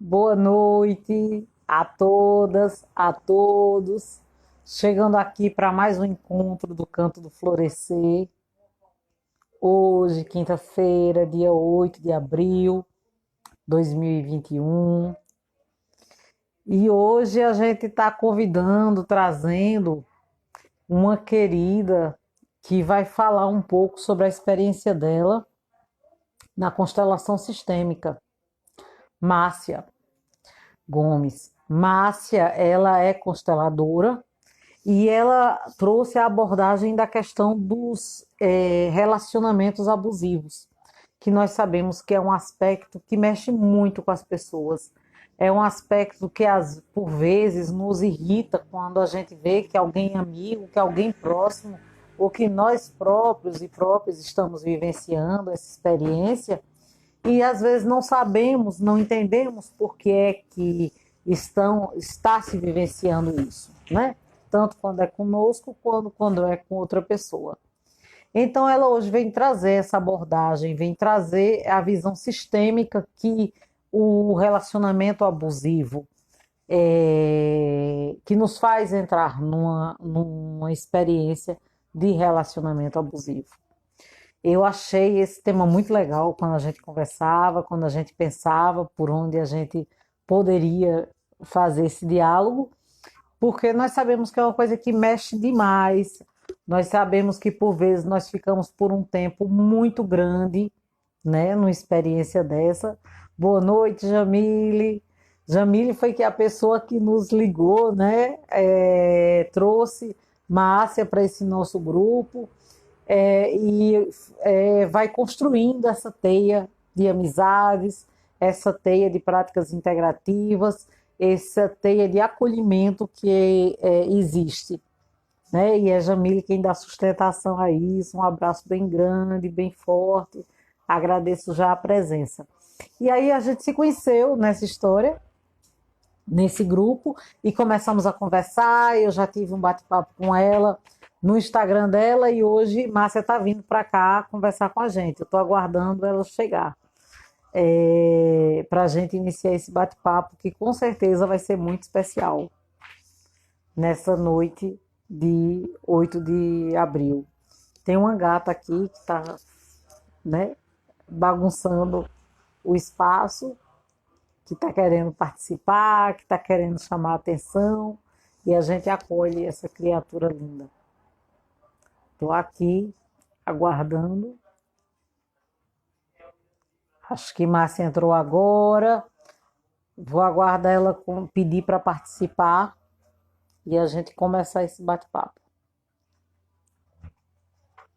Boa noite a todas, a todos. Chegando aqui para mais um encontro do Canto do Florescer. Hoje, quinta-feira, dia 8 de abril de 2021. E hoje a gente está convidando, trazendo uma querida que vai falar um pouco sobre a experiência dela na constelação sistêmica, Márcia Gomes. Márcia, ela é consteladora e ela trouxe a abordagem da questão dos relacionamentos abusivos, que nós sabemos que é um aspecto que mexe muito com as pessoas. É um aspecto que, por vezes, nos irrita quando a gente vê que alguém amigo, que alguém próximo, ou que nós próprios e próprias estamos vivenciando essa experiência e às vezes não sabemos, não entendemos por que é que está se vivenciando isso, né? Tanto quando é conosco, quanto quando é com outra pessoa. Então, ela hoje vem trazer essa abordagem, vem trazer a visão sistêmica que o relacionamento abusivo que nos faz entrar numa experiência de relacionamento abusivo. Eu achei esse tema muito legal quando a gente conversava, quando a gente pensava por onde a gente poderia fazer esse diálogo, porque nós sabemos que é uma coisa que mexe demais. Nós sabemos que por vezes nós ficamos por um tempo muito grande, né, numa experiência dessa. Boa noite, Jamile. Jamile foi que a pessoa que nos ligou, né, trouxe Márcia para esse nosso grupo e vai construindo essa teia de amizades, essa teia de práticas integrativas, essa teia de acolhimento que existe. Né? E é Jamile quem dá sustentação a isso. Um abraço bem grande, bem forte. Agradeço já a presença. E aí a gente se conheceu nessa história, nesse grupo, e começamos a conversar. Eu já tive um bate-papo com ela no Instagram dela e hoje Márcia está vindo para cá conversar com a gente. Eu estou aguardando ela chegar para a gente iniciar esse bate-papo, que com certeza vai ser muito especial nessa noite de 8 de abril. Tem uma gata aqui que está, né, bagunçando o espaço, que está querendo participar, que está querendo chamar a atenção, e a gente acolhe essa criatura linda. Estou aqui aguardando. Acho que Márcia entrou agora. Vou aguardar ela pedir para participar e a gente começar esse bate-papo.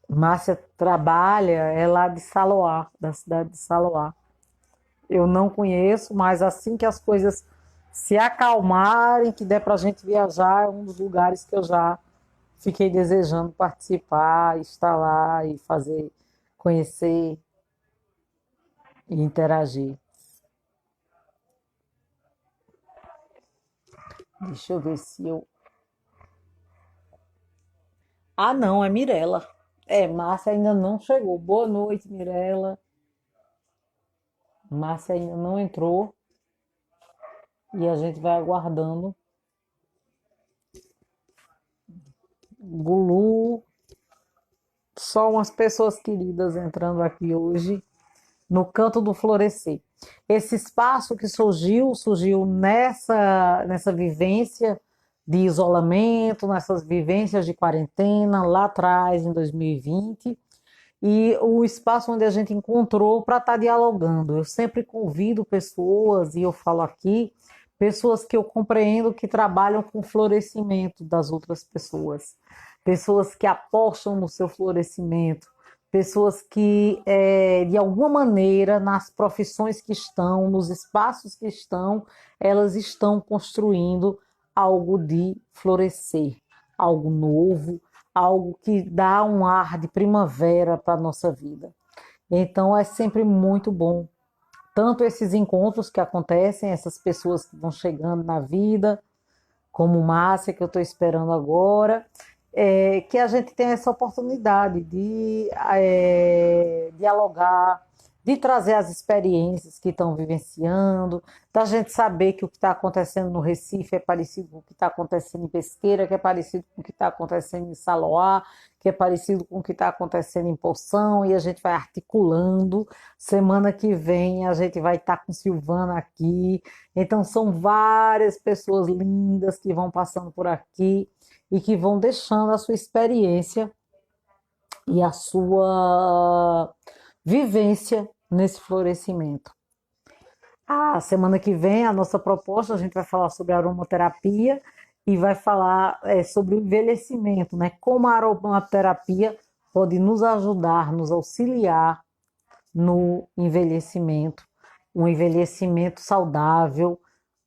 Márcia trabalha, é lá de Saloá, da cidade de Saloá. Eu não conheço, mas assim que as coisas se acalmarem, que der para a gente viajar, é um dos lugares que eu já fiquei desejando participar, estar lá e fazer, conhecer e interagir. Deixa eu ver se eu. Ah, não, é Mirella. Márcia ainda não chegou. Boa noite, Mirella. Márcia ainda não entrou e a gente vai aguardando. Gulu, só umas pessoas queridas entrando aqui hoje no Canto do Florescer. Esse espaço que surgiu nessa vivência de isolamento, nessas vivências de quarentena, lá atrás, em 2020, e o espaço onde a gente encontrou para estar dialogando. Eu sempre convido pessoas, e eu falo aqui, pessoas que eu compreendo que trabalham com o florescimento das outras pessoas, pessoas que apostam no seu florescimento, pessoas que, de alguma maneira, nas profissões que estão, nos espaços que estão, elas estão construindo algo de florescer, algo novo, algo que dá um ar de primavera para a nossa vida. Então é sempre muito bom, tanto esses encontros que acontecem, essas pessoas que vão chegando na vida, como Márcia, que eu estou esperando agora, que a gente tem essa oportunidade de dialogar, de trazer as experiências que estão vivenciando, da gente saber que o que está acontecendo no Recife é parecido com o que está acontecendo em Pesqueira, que é parecido com o que está acontecendo em Saloá, que é parecido com o que está acontecendo em Poção, e a gente vai articulando. Semana que vem a gente vai estar com Silvana aqui. Então são várias pessoas lindas que vão passando por aqui e que vão deixando a sua experiência e a sua vivência nesse florescimento. A semana que vem, a nossa proposta, a gente vai falar sobre aromaterapia e vai falar sobre o envelhecimento, né? Como a aromaterapia pode nos ajudar, nos auxiliar no envelhecimento, um envelhecimento saudável,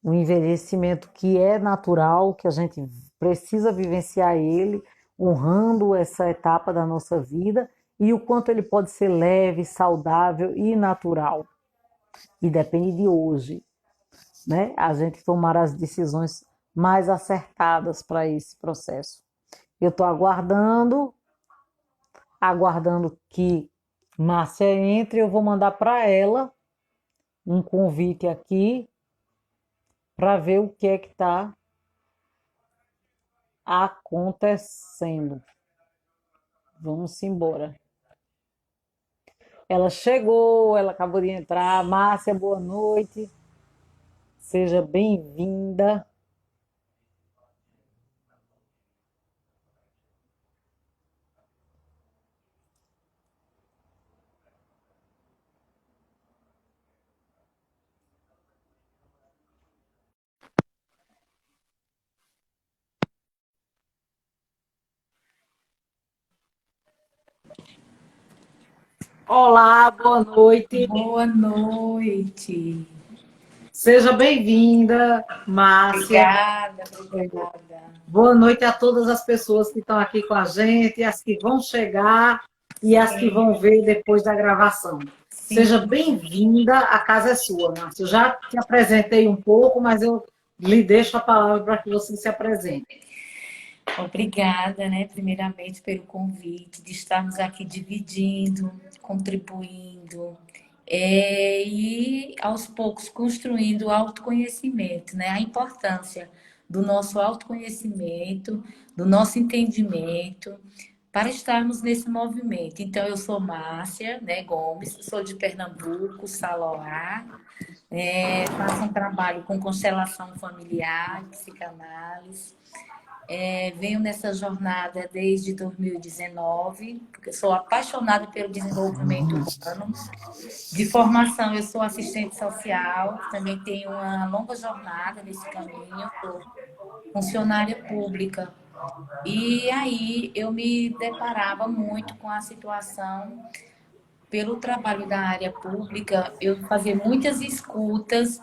um envelhecimento que é natural, que a gente precisa vivenciar ele, honrando essa etapa da nossa vida e o quanto ele pode ser leve, saudável e natural. E depende de hoje, né? A gente tomar as decisões mais acertadas para esse processo. Eu estou aguardando que Márcia entre, eu vou mandar para ela um convite aqui para ver o que é que está acontecendo. Vamos embora. Ela chegou, ela acabou de entrar. Márcia, boa noite. Seja bem-vinda. Olá, boa noite. Boa noite. Seja bem-vinda, Márcia. Obrigada, obrigada. Boa noite a todas as pessoas que estão aqui com a gente, as que vão chegar e as que vão ver depois da gravação. Seja Sim, bem-vinda, a casa é sua, Márcia. Eu já te apresentei um pouco, mas eu lhe deixo a palavra para que você se apresente. obrigada, né, primeiramente pelo convite, de estarmos aqui dividindo, contribuindo, e aos poucos construindo o autoconhecimento, né, a importância do nosso autoconhecimento, do nosso entendimento, para estarmos nesse movimento. Então, eu sou Márcia, né, Gomes, sou de Pernambuco, Saloá. Faço um trabalho com constelação familiar, psicanálise. Venho nessa jornada desde 2019, porque sou apaixonada pelo desenvolvimento humano. De formação, eu sou assistente social, também tenho uma longa jornada nesse caminho, sou funcionária pública. E aí eu me deparava muito com a situação, pelo trabalho da área pública, eu fazia muitas escutas.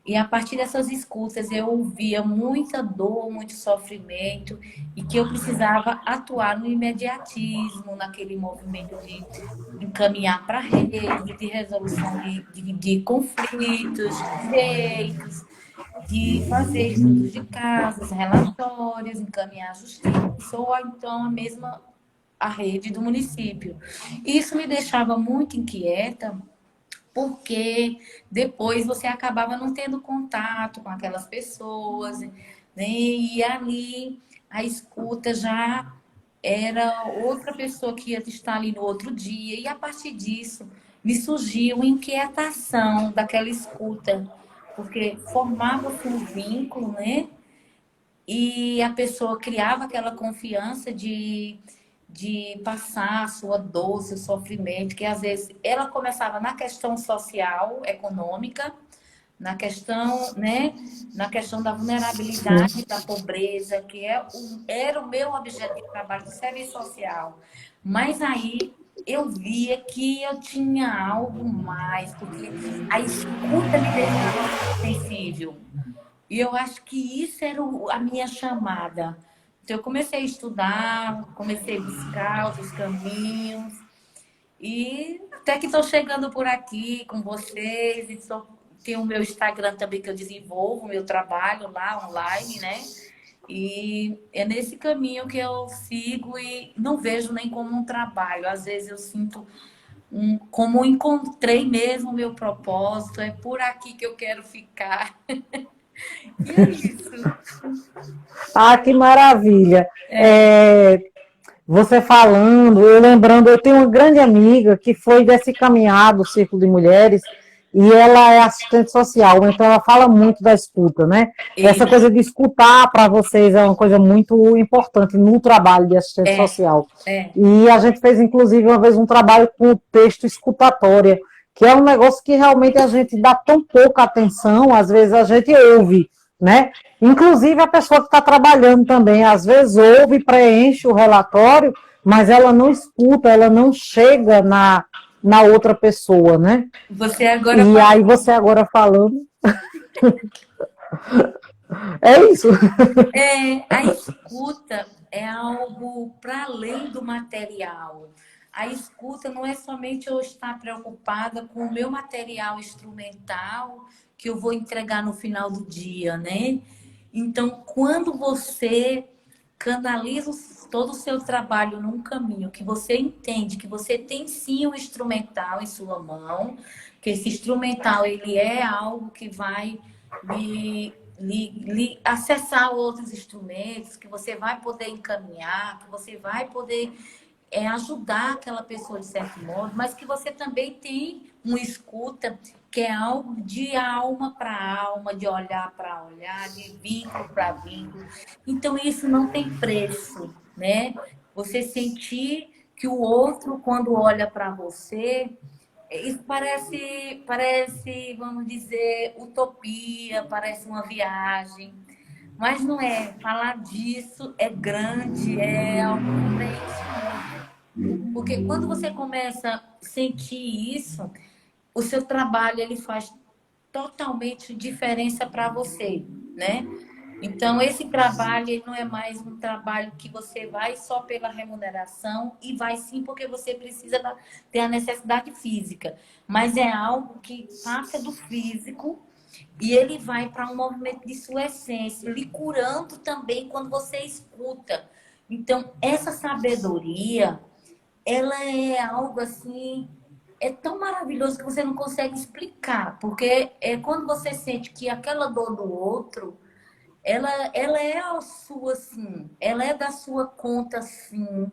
E a partir dessas escutas eu ouvia muita dor, muito sofrimento e que eu precisava atuar no imediatismo, naquele movimento de encaminhar para a rede, de resolução de conflitos, de direitos, de fazer estudos de casos, relatórios, encaminhar à justiça, ou então a mesma a rede do município. Isso me deixava muito inquieta, porque depois você acabava não tendo contato com aquelas pessoas, né? E ali a escuta já era outra pessoa que ia estar ali no outro dia, e a partir disso me surgiu uma inquietação daquela escuta, porque formava-se um vínculo, né? E a pessoa criava aquela confiança de passar a sua dor, seu sofrimento, que às vezes ela começava na questão social, econômica, na questão, né, na questão da vulnerabilidade, da pobreza, que era o meu objeto de trabalho de serviço social. Mas aí eu via que eu tinha algo mais, porque a escuta me deixava muito sensível. E eu acho que isso era a minha chamada. Então, eu comecei a estudar, comecei a buscar outros caminhos. E até que estou chegando por aqui com vocês. Tenho o meu Instagram também que eu desenvolvo, meu trabalho lá online, né? E é nesse caminho que eu sigo e não vejo nem como um trabalho. Às vezes eu sinto como encontrei mesmo o meu propósito, é por aqui que eu quero ficar. E é isso. Ah, que maravilha. É, É, você falando, eu lembrando, eu tenho uma grande amiga que foi desse caminhar do Círculo de Mulheres e ela é assistente social, então ela fala muito da escuta, né? Essa eita, coisa de escutar para vocês é uma coisa muito importante no trabalho de assistente é, social. é. E a gente fez, inclusive, uma vez um trabalho com o texto escutatória, que é um negócio que realmente a gente dá tão pouca atenção, às vezes a gente ouve, né? Inclusive a pessoa que está trabalhando também, às vezes ouve, preenche o relatório, mas ela não escuta, ela não chega na outra pessoa, né? Você agora E falou. aí você agora falando, é isso. A escuta é algo para além do material. A escuta não é somente eu estar preocupada com o meu material instrumental que eu vou entregar no final do dia, né? Então, quando você canaliza todo o seu trabalho num caminho que você entende que você tem sim um instrumental em sua mão, que esse instrumental ele é algo que vai lhe acessar outros instrumentos, que você vai poder encaminhar, que você vai poder ajudar aquela pessoa de certo modo, mas que você também tem uma escuta que é algo de alma para alma, de olhar para olhar, de vínculo para vínculo. Então isso não tem preço, né? Você sentir que o outro, quando olha para você, isso parece, vamos dizer, utopia, parece uma viagem, mas não é. Falar disso é grande, é algo que preenche muito. Porque quando você começa a sentir isso, o seu trabalho ele faz totalmente diferença para você, né? Então, esse trabalho ele não é mais um trabalho que você vai só pela remuneração e vai sim porque você precisa ter a necessidade física, mas é algo que passa do físico e ele vai para um movimento de sua essência, lhe curando também quando você escuta. Então, essa sabedoria, ela é algo assim, é tão maravilhoso que você não consegue explicar, porque é quando você sente que aquela dor do outro ela é a sua, sim. Ela é da sua conta, sim.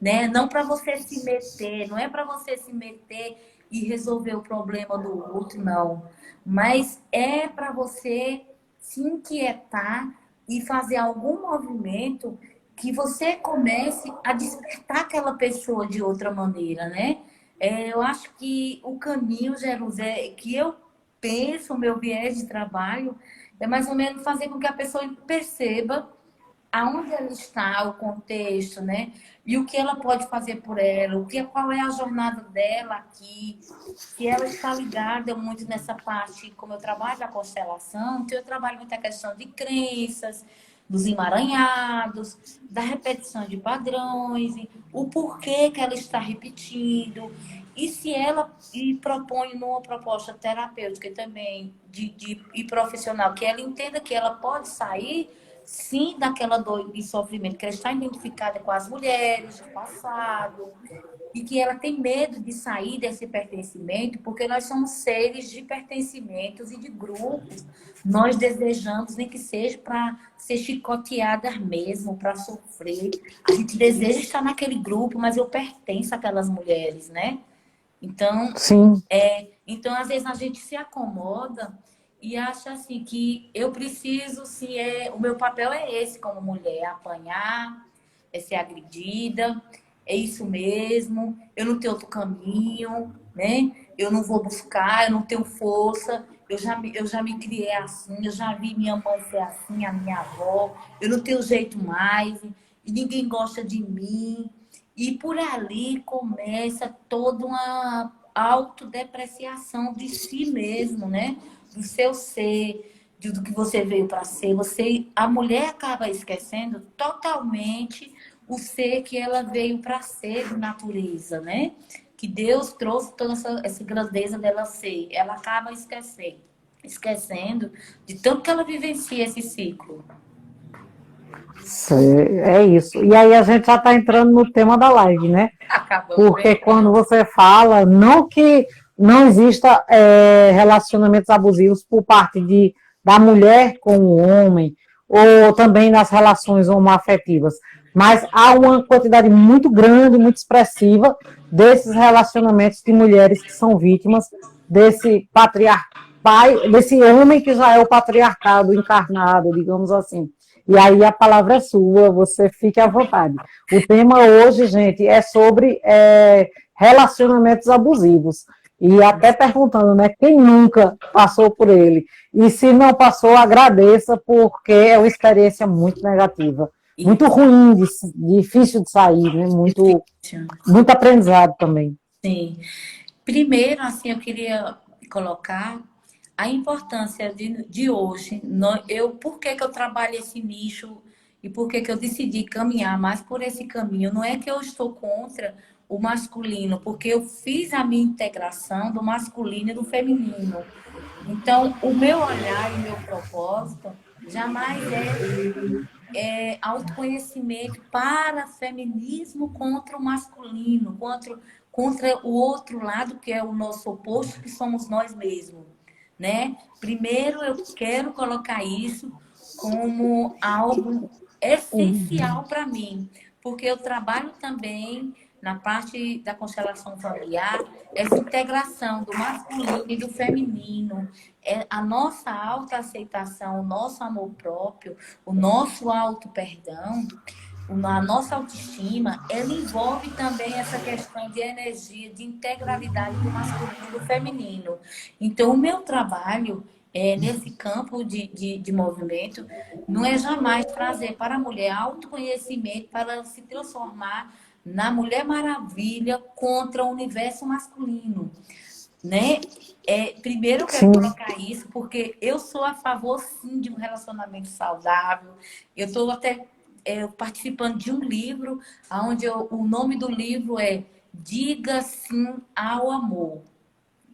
Né? Não para você se meter, não é para você se meter e resolver o problema do outro, não. Mas é para você se inquietar e fazer algum movimento que você comece a despertar aquela pessoa de outra maneira, né? Eu acho que o caminho, Jerusé, que eu penso, o meu viés de trabalho, é mais ou menos fazer com que a pessoa perceba aonde ela está, o contexto, né? E o que ela pode fazer por ela, qual é a jornada dela aqui. Se ela está ligada muito nessa parte, como eu trabalho na constelação, então eu trabalho muita questão de crenças, dos emaranhados, da repetição de padrões, o porquê que ela está repetindo. E se ela propõe numa proposta terapêutica também e profissional, que ela entenda que ela pode sair sim daquela dor e sofrimento que ela está identificada com as mulheres do passado e que ela tem medo de sair desse pertencimento, porque nós somos seres de pertencimentos e de grupos. Nós desejamos, nem que seja para ser chicoteada mesmo, para sofrer. A gente deseja estar naquele grupo, mas eu pertenço àquelas mulheres, né? Então, Sim, então, às vezes a gente se acomoda e acha assim que eu preciso, se é, o meu papel é esse como mulher, apanhar, é ser agredida, é isso mesmo, eu não tenho outro caminho, né? Eu não vou buscar, eu não tenho força, eu já me criei assim, eu já vi minha mãe ser assim, a minha avó, eu não tenho jeito mais, e ninguém gosta de mim. E por ali começa toda uma autodepreciação de si mesmo, né? Do seu ser, do que você veio para ser. A mulher acaba esquecendo totalmente o ser que ela veio para ser de natureza, né? Que Deus trouxe toda essa grandeza dela ser. Ela acaba esquecendo de tanto que ela vivencia esse ciclo. É isso. E aí a gente já está entrando no tema da live, né? Acabamos Porque quando entrando. você fala, não que não exista relacionamentos abusivos por parte da mulher com o homem, ou também nas relações homoafetivas, mas há uma quantidade muito grande, muito expressiva desses relacionamentos de mulheres que são vítimas desse desse homem que já é o patriarcado encarnado, digamos assim. E aí a palavra é sua, você fique à vontade. O tema hoje, gente, é sobre relacionamentos abusivos. E até perguntando, né, quem nunca passou por ele? E se não passou, agradeça, porque é uma experiência muito negativa, muito Isso, ruim, difícil de sair, né? difícil. Muito aprendizado também. Sim. Primeiro, assim, eu queria colocar a importância de hoje. Por que que eu trabalho esse nicho e por que que eu decidi caminhar mais por esse caminho? Não é que eu estou contra o masculino, porque eu fiz a minha integração do masculino e do feminino. Então, o meu olhar e meu propósito jamais é autoconhecimento para feminismo contra o masculino, contra o outro lado, que é o nosso oposto, que somos nós mesmos, né? Primeiro, eu quero colocar isso como algo essencial para mim, porque eu trabalho também na parte da constelação familiar, essa integração do masculino e do feminino, a nossa autoaceitação, o nosso amor próprio, o nosso auto-perdão, a nossa autoestima, ela envolve também essa questão de energia, de integralidade do masculino e do feminino. Então, o meu trabalho nesse campo de movimento não é jamais trazer para a mulher autoconhecimento para ela se transformar na Mulher Maravilha contra o universo masculino, né? Primeiro eu quero Sim, colocar isso porque eu sou a favor sim de um relacionamento saudável. Eu estou até participando de um livro onde o nome do livro é Diga Sim ao Amor.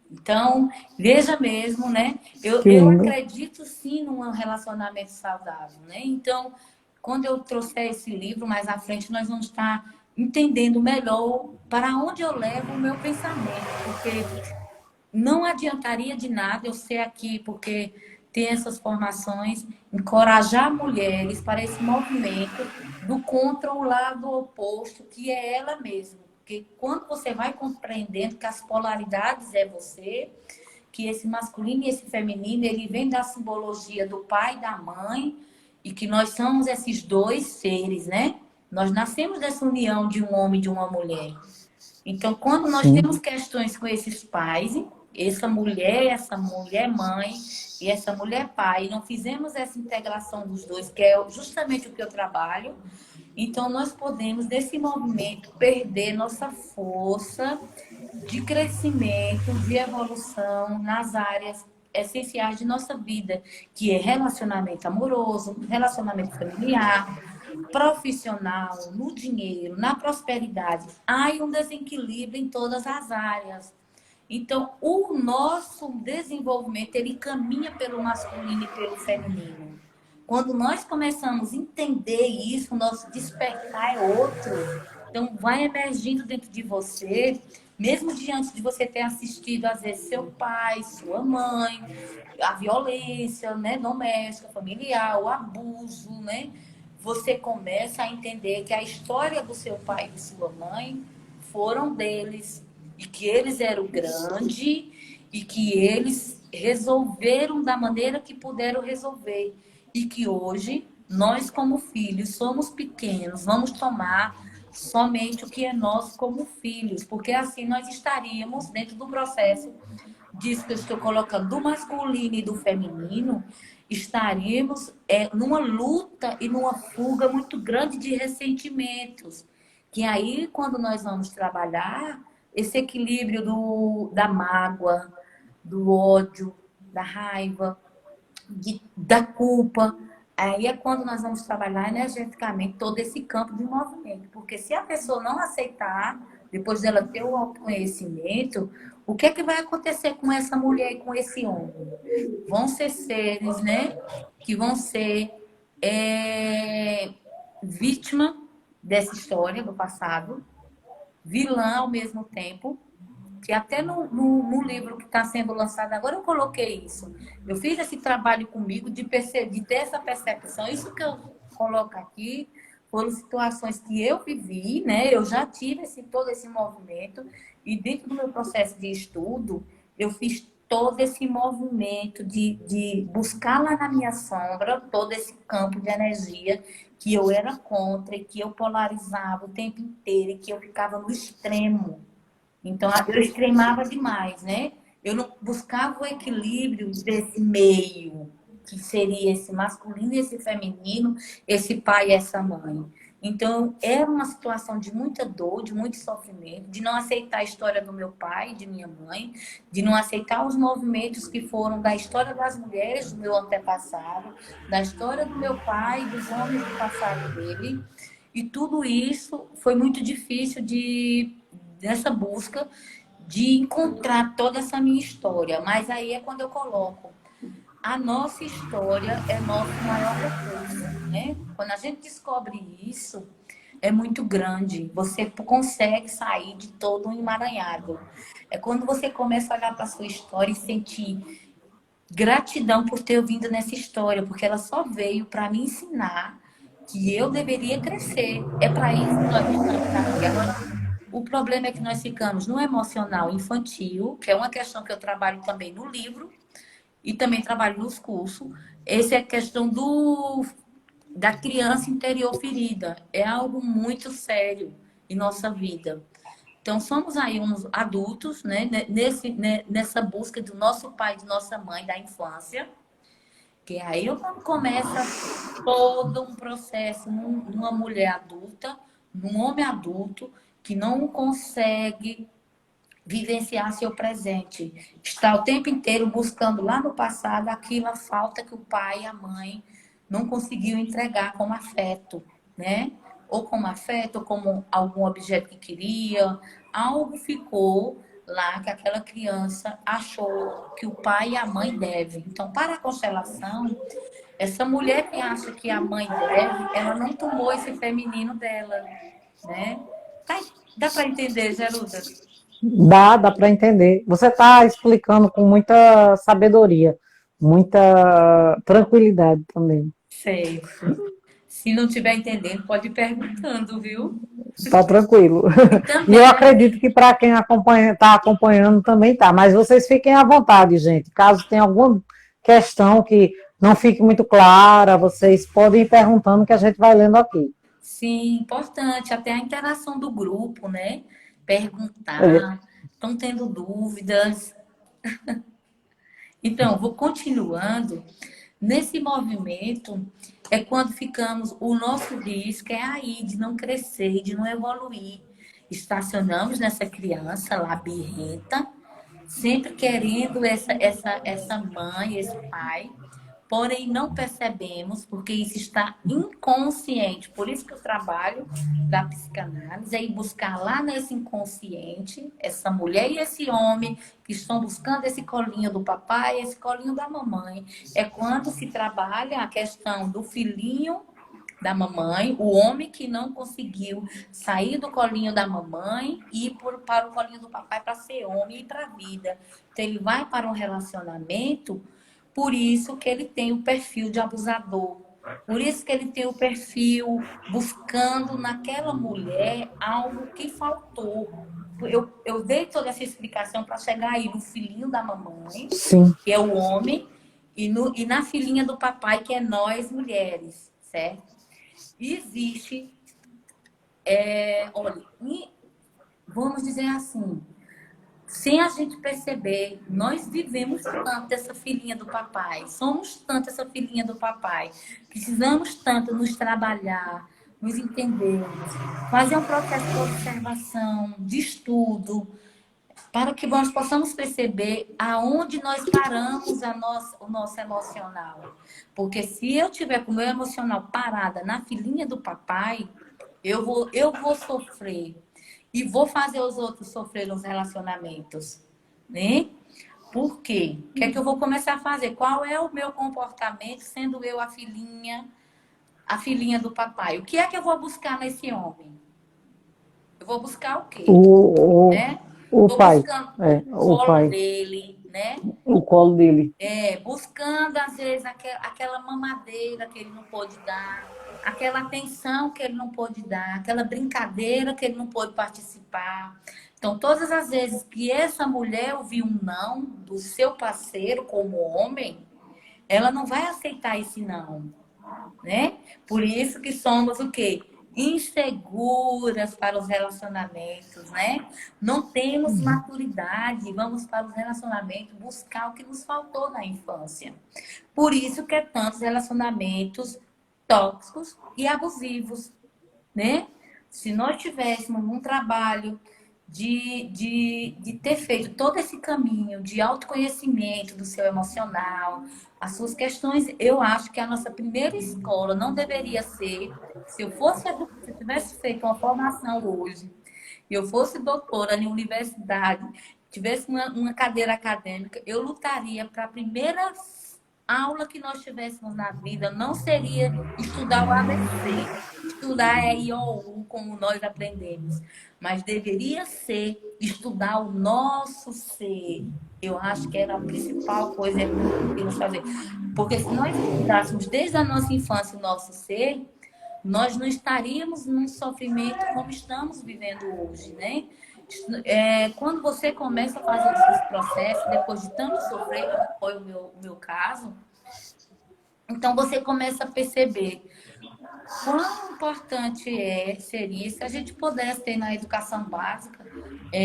Então, veja mesmo, né? que Eu lindo. acredito sim num relacionamento saudável, né? Então, quando eu trouxer esse livro mais à frente, nós vamos estar entendendo melhor para onde eu levo o meu pensamento, porque não adiantaria de nada eu ser aqui, porque tem essas formações, encorajar mulheres para esse movimento do contra o lado oposto, que é ela mesma. Porque quando você vai compreendendo que as polaridades é você, que esse masculino e esse feminino, ele vem da simbologia do pai e da mãe, e que nós somos esses dois seres, né? Nós nascemos dessa união de um homem e de uma mulher. Então, quando nós Sim, temos questões com esses pais, essa mulher mãe e essa mulher pai, não fizemos essa integração dos dois, que é justamente o que eu trabalho, então nós podemos, nesse movimento, perder nossa força de crescimento, de evolução nas áreas essenciais de nossa vida, que é relacionamento amoroso, relacionamento familiar, profissional, no dinheiro, na prosperidade. Há um desequilíbrio em todas as áreas. Então, o nosso desenvolvimento, ele caminha pelo masculino e pelo feminino. Quando nós começamos a entender isso, o nosso despertar é outro. Então, vai emergindo dentro de você, mesmo diante de você ter assistido, às vezes, seu pai, sua mãe, a violência, né, doméstica, familiar, o abuso, né? Você começa a entender que a história do seu pai e de sua mãe foram deles e que eles eram grandes e que eles resolveram da maneira que puderam resolver e que hoje nós como filhos somos pequenos, vamos tomar somente o que é nosso como filhos, porque assim nós estaríamos dentro do processo disso que eu estou colocando do masculino e do feminino, estaríamos numa luta e numa fuga muito grande de ressentimentos. Que aí, quando nós vamos trabalhar esse equilíbrio da mágoa, do ódio, da raiva, da culpa, aí é quando nós vamos trabalhar energeticamente todo esse campo de movimento. Porque se a pessoa não aceitar, depois dela ter o autoconhecimento, o que é que vai acontecer com essa mulher e com esse homem? Vão ser seres, né? Que vão ser vítima dessa história do passado, vilã ao mesmo tempo, que até no livro que está sendo lançado agora eu coloquei isso. Eu fiz esse trabalho comigo de ter essa percepção. Isso que eu coloco aqui foram situações que eu vivi, né? Eu já tive todo esse movimento e dentro do meu processo de estudo, eu fiz todo esse movimento de buscar lá na minha sombra todo esse campo de energia que eu era contra e que eu polarizava o tempo inteiro e que eu ficava no extremo. Então, eu extremava demais, né? Eu não buscava o equilíbrio desse meio, que seria esse masculino e esse feminino, esse pai e essa mãe. Então, era uma situação de muita dor, de muito sofrimento, de não aceitar a história do meu pai e de minha mãe, de não aceitar os movimentos que foram da história das mulheres do meu antepassado, da história do meu pai, dos homens do passado dele. E tudo isso foi muito difícil dessa busca de encontrar toda essa minha história. Mas aí é quando eu coloco a nossa história é nosso maior recurso, né? Quando a gente descobre isso, é muito grande. Você consegue sair de todo um emaranhado. É quando você começa a olhar para a sua história e sentir gratidão por ter vindo nessa história, porque ela só veio para me ensinar que eu deveria crescer. É para isso que nós estamos aqui. Agora, o problema é que nós ficamos no emocional infantil, que é uma questão que eu trabalho também no livro e também trabalho nos cursos. Essa é a questão da criança interior ferida. É algo muito sério em nossa vida. Então, somos aí uns adultos, né, nessa busca do nosso pai, de nossa mãe, da infância, que aí quando começa todo um processo numa mulher adulta, num homem adulto, que não consegue vivenciar seu presente. Está o tempo inteiro buscando lá no passado aquilo, a falta que o pai e a mãe não conseguiu entregar como afeto, né? Ou como afeto, ou como algum objeto que queria. Algo ficou lá que aquela criança achou que o pai e a mãe devem. Então, para a constelação, essa mulher que acha que a mãe deve, ela não tomou esse feminino dela, né? Tá, dá para entender, Geruda? Dá para entender. Você está explicando com muita sabedoria, muita tranquilidade também. Certo. Se não estiver entendendo, pode ir perguntando, viu? Está tranquilo. E E eu também, acredito que para quem está acompanhando também tá. Mas vocês fiquem à vontade, gente. Caso tenha alguma questão que não fique muito clara, vocês podem ir perguntando que a gente vai lendo aqui. sim, importante, até a interação do grupo, né? É, Perguntar, estão tendo dúvidas. Então, vou continuando. Nesse movimento é quando ficamos, o nosso risco é aí de não crescer, de não evoluir. Estacionamos nessa criança lá birrenta, sempre querendo essa mãe, esse pai, porém não percebemos, porque isso está inconsciente. Por isso que o trabalho da psicanálise é ir buscar lá nesse inconsciente, essa mulher e esse homem que estão buscando esse colinho do papai, esse colinho da mamãe. É quando se trabalha a questão do filhinho da mamãe, o homem que não conseguiu sair do colinho da mamãe e ir para o colinho do papai para ser homem e para a vida. Então, ele vai para um relacionamento, por isso que ele tem o perfil de abusador. Por isso que ele tem o perfil buscando naquela mulher algo que faltou. Eu dei toda essa explicação para chegar aí no filhinho da mamãe, sim, que é o homem, e na filhinha do papai, que é nós mulheres, certo? Existe, olha, vamos dizer assim, sem a gente perceber, nós vivemos tanto essa filhinha do papai, somos tanto essa filhinha do papai, precisamos tanto nos trabalhar, nos entendermos, fazer um processo de observação, de estudo, para que nós possamos perceber aonde nós paramos o nosso emocional. Porque se eu tiver com o meu emocional parada na filhinha do papai, eu vou sofrer e vou fazer os outros sofrer nos relacionamentos, né? Por quê? O que é que eu vou começar a fazer? Qual é o meu comportamento sendo eu a filhinha a filhinha do papai. O que é que eu vou buscar nesse homem? Eu vou buscar o quê? O, Né? o Vou pai, buscando o o colo pai, dele, né? o colo dele. Buscando, às vezes, aquela mamadeira que ele não pôde dar, aquela atenção que ele não pôde dar, aquela brincadeira que ele não pôde participar. Então, todas as vezes que essa mulher ouvir um não do seu parceiro como homem, ela não vai aceitar esse não, né? Por isso que somos o quê? Inseguras para os relacionamentos, né? Não temos maturidade, vamos para os relacionamentos buscar o que nos faltou na infância. Por isso que é tantos relacionamentos tóxicos e abusivos, né? Se nós tivéssemos um trabalho de ter feito todo esse caminho de autoconhecimento do seu emocional, as suas questões, eu acho que a nossa primeira escola não deveria ser, se eu fosse, se eu tivesse feito uma formação hoje, e eu fosse doutora em universidade, tivesse uma cadeira acadêmica, eu lutaria para a primeira aula que nós tivéssemos na vida não seria estudar o ABC, estudar E, I, O, U, como nós aprendemos, mas deveria ser estudar o nosso ser. Eu acho que era a principal coisa que nós deveríamos fazer. Porque se nós estudássemos desde a nossa infância o nosso ser, nós não estaríamos num sofrimento como estamos vivendo hoje, né? Quando você começa a fazer esses processos, depois de tanto sofrer, como foi o meu caso, então você começa a perceber quão importante seria se a gente pudesse ter na educação básica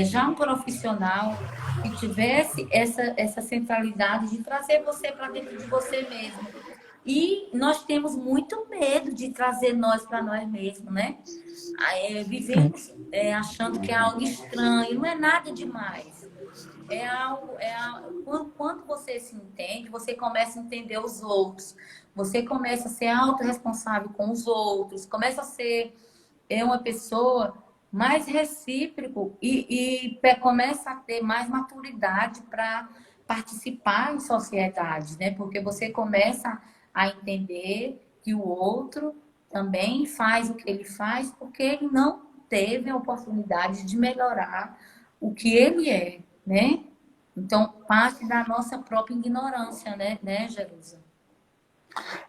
já um profissional que tivesse essa centralidade de trazer você para dentro de você mesmo. E nós temos muito medo de trazer nós para nós mesmos, né? Vivemos achando que é algo estranho, não é nada demais. Quando você se entende, você começa a entender os outros. Você começa a ser autorresponsável com os outros, começa a ser uma pessoa mais recíproco e começa a ter mais maturidade para participar em sociedade, né? Porque você começa a entender que o outro também faz o que ele faz porque ele não teve a oportunidade de melhorar o que ele é, né? Então, parte da nossa própria ignorância, né, Jerusa?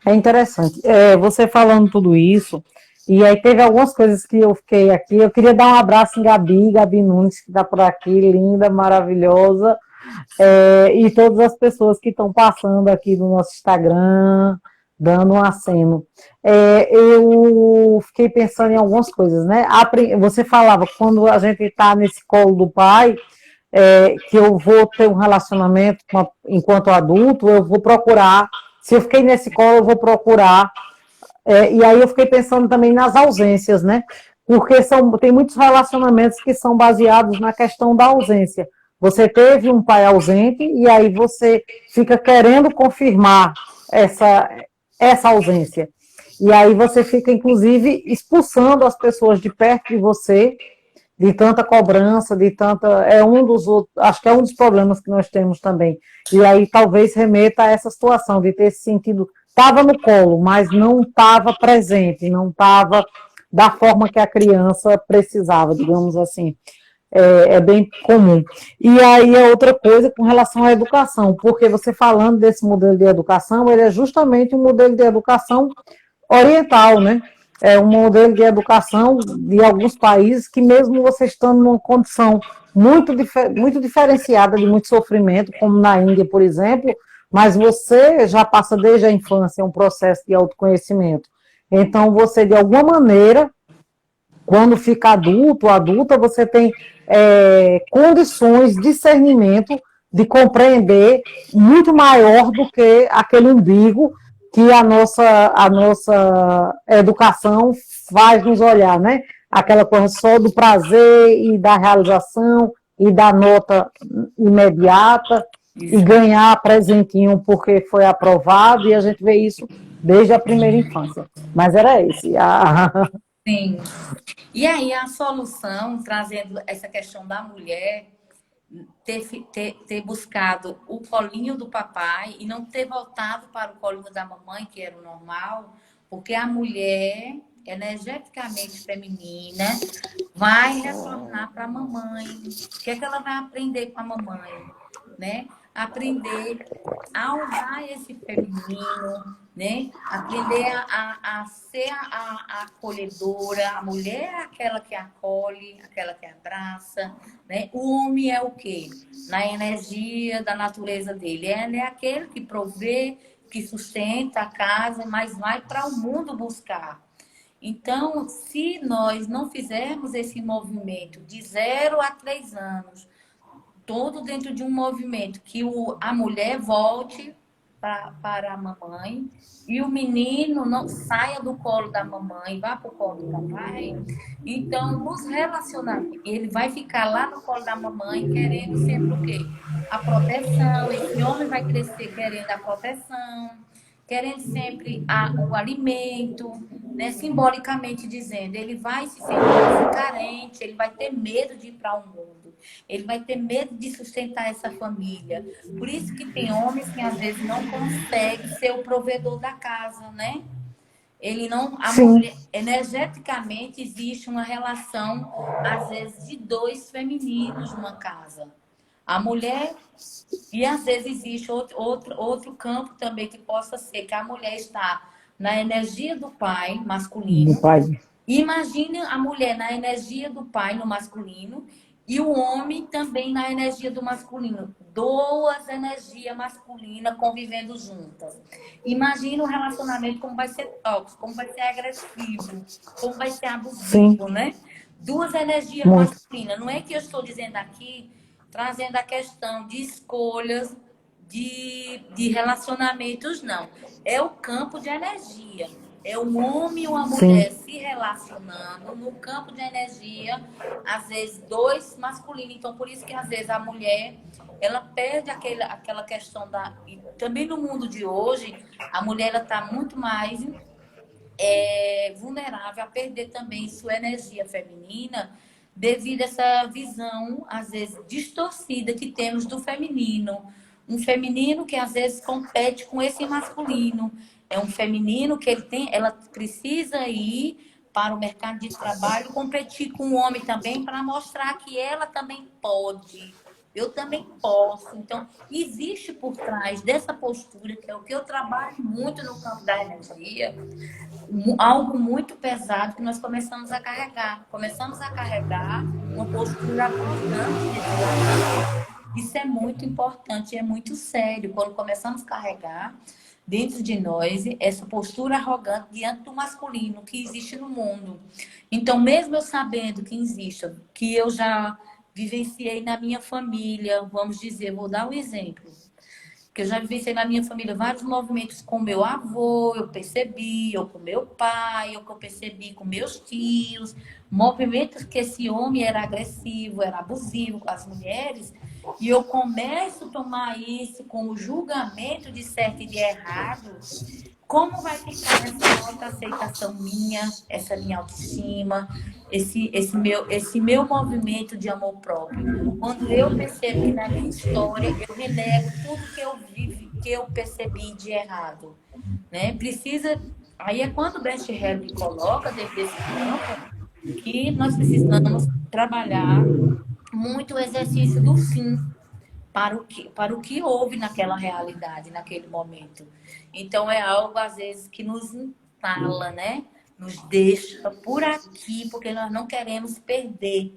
É interessante. Você falando tudo isso, e aí teve algumas coisas que eu fiquei aqui. Eu queria dar um abraço em Gabi, Gabi Nunes, que está por aqui, linda, maravilhosa, e todas as pessoas que estão passando aqui no nosso Instagram, dando um aceno. Eu fiquei pensando em algumas coisas, né? Você falava, quando a gente está nesse colo do pai, que eu vou ter um relacionamento enquanto adulto, eu vou procurar. Se eu fiquei nesse colo, eu vou procurar. E aí eu fiquei pensando também nas ausências, né? Porque tem muitos relacionamentos que são baseados na questão da ausência. Você teve um pai ausente e aí você fica querendo confirmar essa, essa ausência. E aí você fica, inclusive, expulsando as pessoas de perto de você, de tanta cobrança, de tanta. É um dos outros, acho que é um dos problemas que nós temos também. E aí talvez remeta a essa situação de ter se sentido. Estava no colo, mas não estava presente, não estava da forma que a criança precisava, digamos assim. É bem comum. E aí é outra coisa com relação à educação, porque você falando desse modelo de educação, ele é justamente um modelo de educação oriental, né? É um modelo de educação de alguns países que mesmo você estando numa condição muito diferenciada de muito sofrimento, como na Índia, por exemplo, mas você já passa desde a infância um processo de autoconhecimento. Então, você, de alguma maneira, quando fica adulto, adulta, você tem condições, discernimento de compreender muito maior do que aquele umbigo que a nossa educação faz nos olhar, né? Aquela coisa só do prazer e da realização e da nota imediata e Isso. ganhar presentinho porque foi aprovado, e a gente vê isso desde a primeira infância. Mas era esse. Sim. E aí a solução, trazendo essa questão da mulher ter buscado o colinho do papai e não ter voltado para o colinho da mamãe, que era o normal, Porque a mulher, energeticamente feminina, vai retornar para a mamãe. O que é que ela vai aprender com a mamãe? Né? Aprender a honrar esse feminino, né? Aprender a ser a acolhedora. A mulher é aquela que acolhe, aquela que abraça, né? O homem é o quê? Na energia da natureza dele. Ele é aquele que provê, que sustenta a casa, mas vai para o mundo buscar. Então, se nós não fizermos esse movimento de 0 a 3 anos, todo dentro de um movimento que a mulher volte para a mamãe e o menino não saia do colo da mamãe, vá para o colo do papai. Então, nos relacionamentos, ele vai ficar lá no colo da mamãe querendo sempre o quê? A proteção. Esse homem vai crescer querendo a proteção, querendo sempre o alimento, né? Simbolicamente dizendo, ele vai se sentir carente, ele vai ter medo de ir para o mundo, ele vai ter medo de sustentar essa família. Por isso que tem homens que às vezes não conseguem ser o provedor da casa, né? Ele não, a Sim, mulher, energeticamente existe uma relação, às vezes, de dois femininos numa casa. A mulher e às vezes existe outro campo também que possa ser que a mulher está na energia do pai do masculino. pai. Imagine a mulher na energia do pai no masculino e o homem também na energia do masculino. Duas energias masculinas convivendo juntas. Imagine o relacionamento como vai ser tóxico, como vai ser agressivo, como vai ser Sim, abusivo, né? Duas energias muito. masculinas. Não é que eu estou dizendo aqui trazendo a questão de escolhas de relacionamentos, não. É o campo de energia. É um homem e uma Sim, mulher se relacionando no campo de energia, às vezes dois masculinos. Então, por isso que às vezes a mulher ela perde aquela questão da. E também no mundo de hoje, a mulher está muito mais vulnerável a perder também sua energia feminina devido a essa visão, às vezes, distorcida que temos do feminino. Um feminino que às vezes compete com esse masculino. É um feminino que ela precisa ir para o mercado de trabalho, competir com o homem também para mostrar que ela também pode. Eu também posso. Então, existe por trás dessa postura, que é o que eu trabalho muito no campo da energia, algo muito pesado que nós começamos a carregar. Começamos a carregar uma postura arrogante nesse momento. Isso é muito importante, é muito sério. Quando começamos a carregar dentro de nós essa postura arrogante diante do masculino que existe no mundo. Então, mesmo eu sabendo que existe, que eu já vivenciei na minha família, vamos dizer, vou dar um exemplo. Porque eu já vivenciei na minha família vários movimentos com meu avô, eu percebi, ou com meu pai, ou que eu percebi com meus tios, movimentos que esse homem era agressivo, era abusivo com as mulheres, e eu começo a tomar isso como julgamento de certo e de errado. Como vai ficar essa autoaceitação minha, essa minha autoestima, esse meu movimento de amor próprio? Quando eu percebo que na minha história eu renego tudo que eu vivi, que eu percebi de errado, né? Precisa. Aí é quando o Best Help coloca dentro desse campo que nós precisamos trabalhar muito o exercício do sim para o que houve naquela realidade, naquele momento. Então, é algo, às vezes, que nos entala, né? Nos deixa por aqui, porque nós não queremos perder.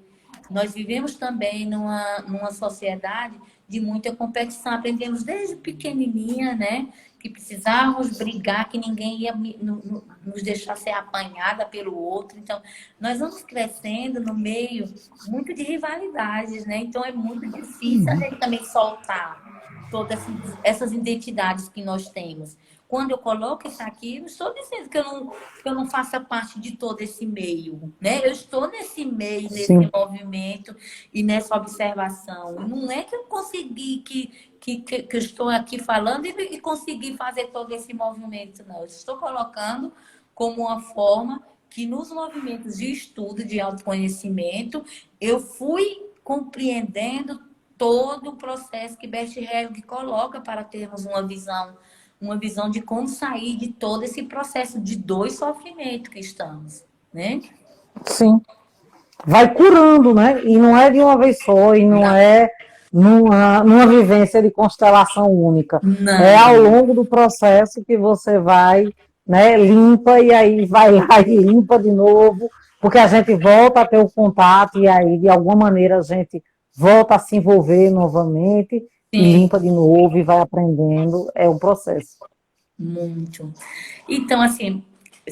Nós vivemos também numa sociedade de muita competição. Aprendemos desde pequenininha, né? Que precisávamos brigar, que ninguém ia nos deixar ser apanhada pelo outro. Então, nós vamos crescendo no meio muito de rivalidades, né? Então, é muito difícil a gente também soltar todas essas identidades que nós temos. Quando eu coloco isso aqui, não estou dizendo que eu não faça parte de todo esse meio, né? Eu estou nesse meio, nesse sim, movimento e nessa observação. E não é que eu consegui, que eu estou aqui falando e consegui fazer todo esse movimento, não. Eu estou colocando como uma forma que nos movimentos de estudo, de autoconhecimento, eu fui compreendendo todo o processo que Bert Helling coloca para termos uma visão uma visão de como sair de todo esse processo de dor e sofrimento que estamos, né? Sim. Vai curando, né? E não é de uma vez só, e não Não, é numa vivência de constelação única. É ao não. longo do processo que você vai, né, limpa e aí vai lá e limpa de novo, porque a gente volta a ter o contato e aí de alguma maneira a gente volta a se envolver novamente e Sim, limpa de novo e vai aprendendo. É um processo. muito. Então, assim,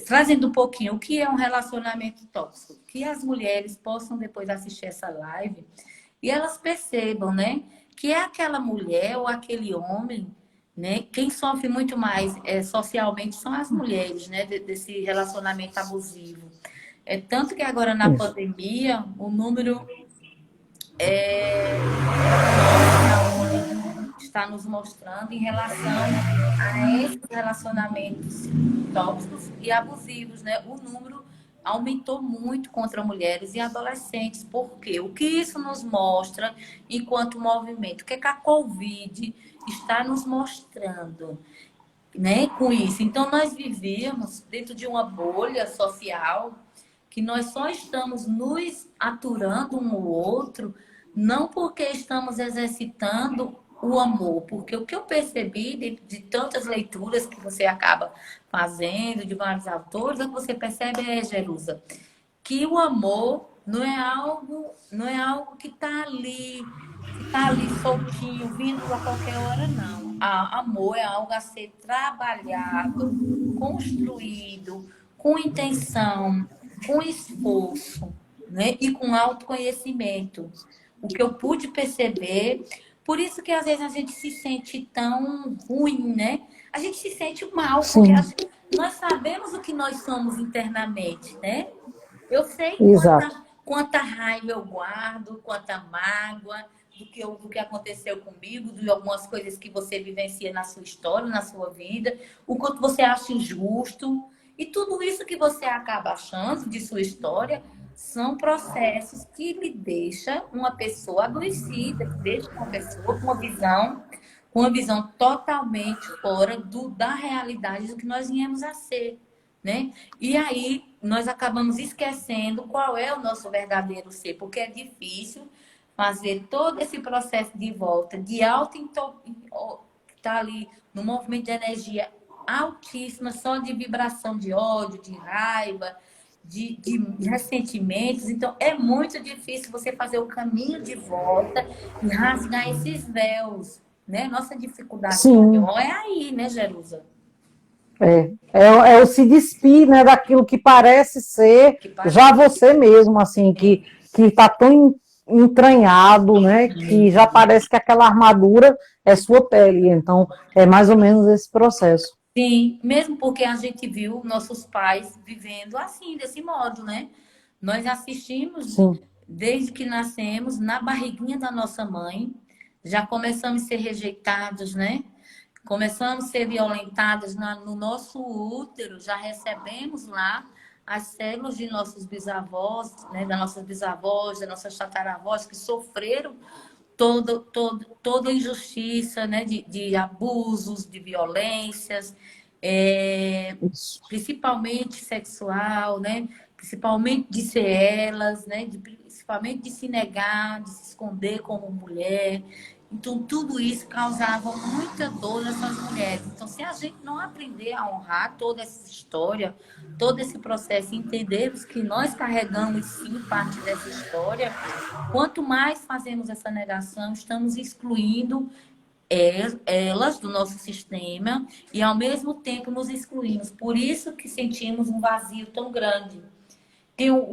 trazendo um pouquinho, o que é um relacionamento tóxico? Que as mulheres possam depois assistir essa live e elas percebam, né, que é aquela mulher ou aquele homem, né, quem sofre muito mais socialmente são as mulheres, né, desse relacionamento abusivo. É tanto que agora na Isso. pandemia o número enorme que a ONU está nos mostrando em relação a esses relacionamentos tóxicos e abusivos, né? O número aumentou muito contra mulheres e adolescentes. Por quê? O que isso nos mostra enquanto movimento? O que, é que a Covid está nos mostrando, né? Com isso. Então, nós vivíamos dentro de uma bolha social que nós só estamos nos aturando um ao outro, não porque estamos exercitando o amor, porque o que eu percebi de tantas leituras que você acaba fazendo, de vários autores, é que você percebe, Jerusa, que o amor não é algo que tá ali soltinho, vindo a qualquer hora, não. Amor é algo a ser trabalhado, construído, com intenção, com esforço, né? E com autoconhecimento. O que eu pude perceber, por isso que às vezes a gente se sente tão ruim, né? A gente se sente mal, porque Sim, nós sabemos o que nós somos internamente, né? Eu sei exato. quanta raiva eu guardo, quanta mágoa do que aconteceu comigo, de algumas coisas que você vivencia na sua história, na sua vida, o quanto você acha injusto. E tudo isso que você acaba achando de sua história são processos que lhe deixam uma pessoa adoecida, que deixa uma pessoa com uma visão totalmente fora da realidade do que nós viemos a ser, né? E aí nós acabamos esquecendo qual é o nosso verdadeiro ser, porque é difícil fazer todo esse processo de volta, de tá ali no movimento de energia altíssima, só de vibração de ódio, de raiva, de ressentimentos. Então, é muito difícil você fazer o caminho de volta e rasgar esses véus, né? Nossa dificuldade Sim, maior é aí, né, Jerusa? é o se despir, né, daquilo que parece ser Que já parece. você mesmo, assim, que está tão entranhado, né, que já parece que aquela armadura é sua pele. Então, é mais ou menos esse processo. Sim, mesmo porque a gente viu nossos pais vivendo assim, desse modo, né? Nós assistimos Sim, desde que nascemos na barriguinha da nossa mãe, já começamos a ser rejeitados, né? Começamos a ser violentados no nosso útero, já recebemos lá as células de nossos bisavós, né? Das nossas bisavós, das nossas tataravós que sofreram toda injustiça, né, de abusos, de violências, isso. principalmente sexual, né, principalmente de ser elas, né, principalmente de se negar, de se esconder como mulher. Então, tudo isso causava muita dor nessas mulheres. Então, se a gente não aprender a honrar toda essa história, todo esse processo, e entendermos que nós carregamos sim parte dessa história, quanto mais fazemos essa negação, estamos excluindo elas do nosso sistema e, ao mesmo tempo, nos excluímos. Por isso que sentimos um vazio tão grande.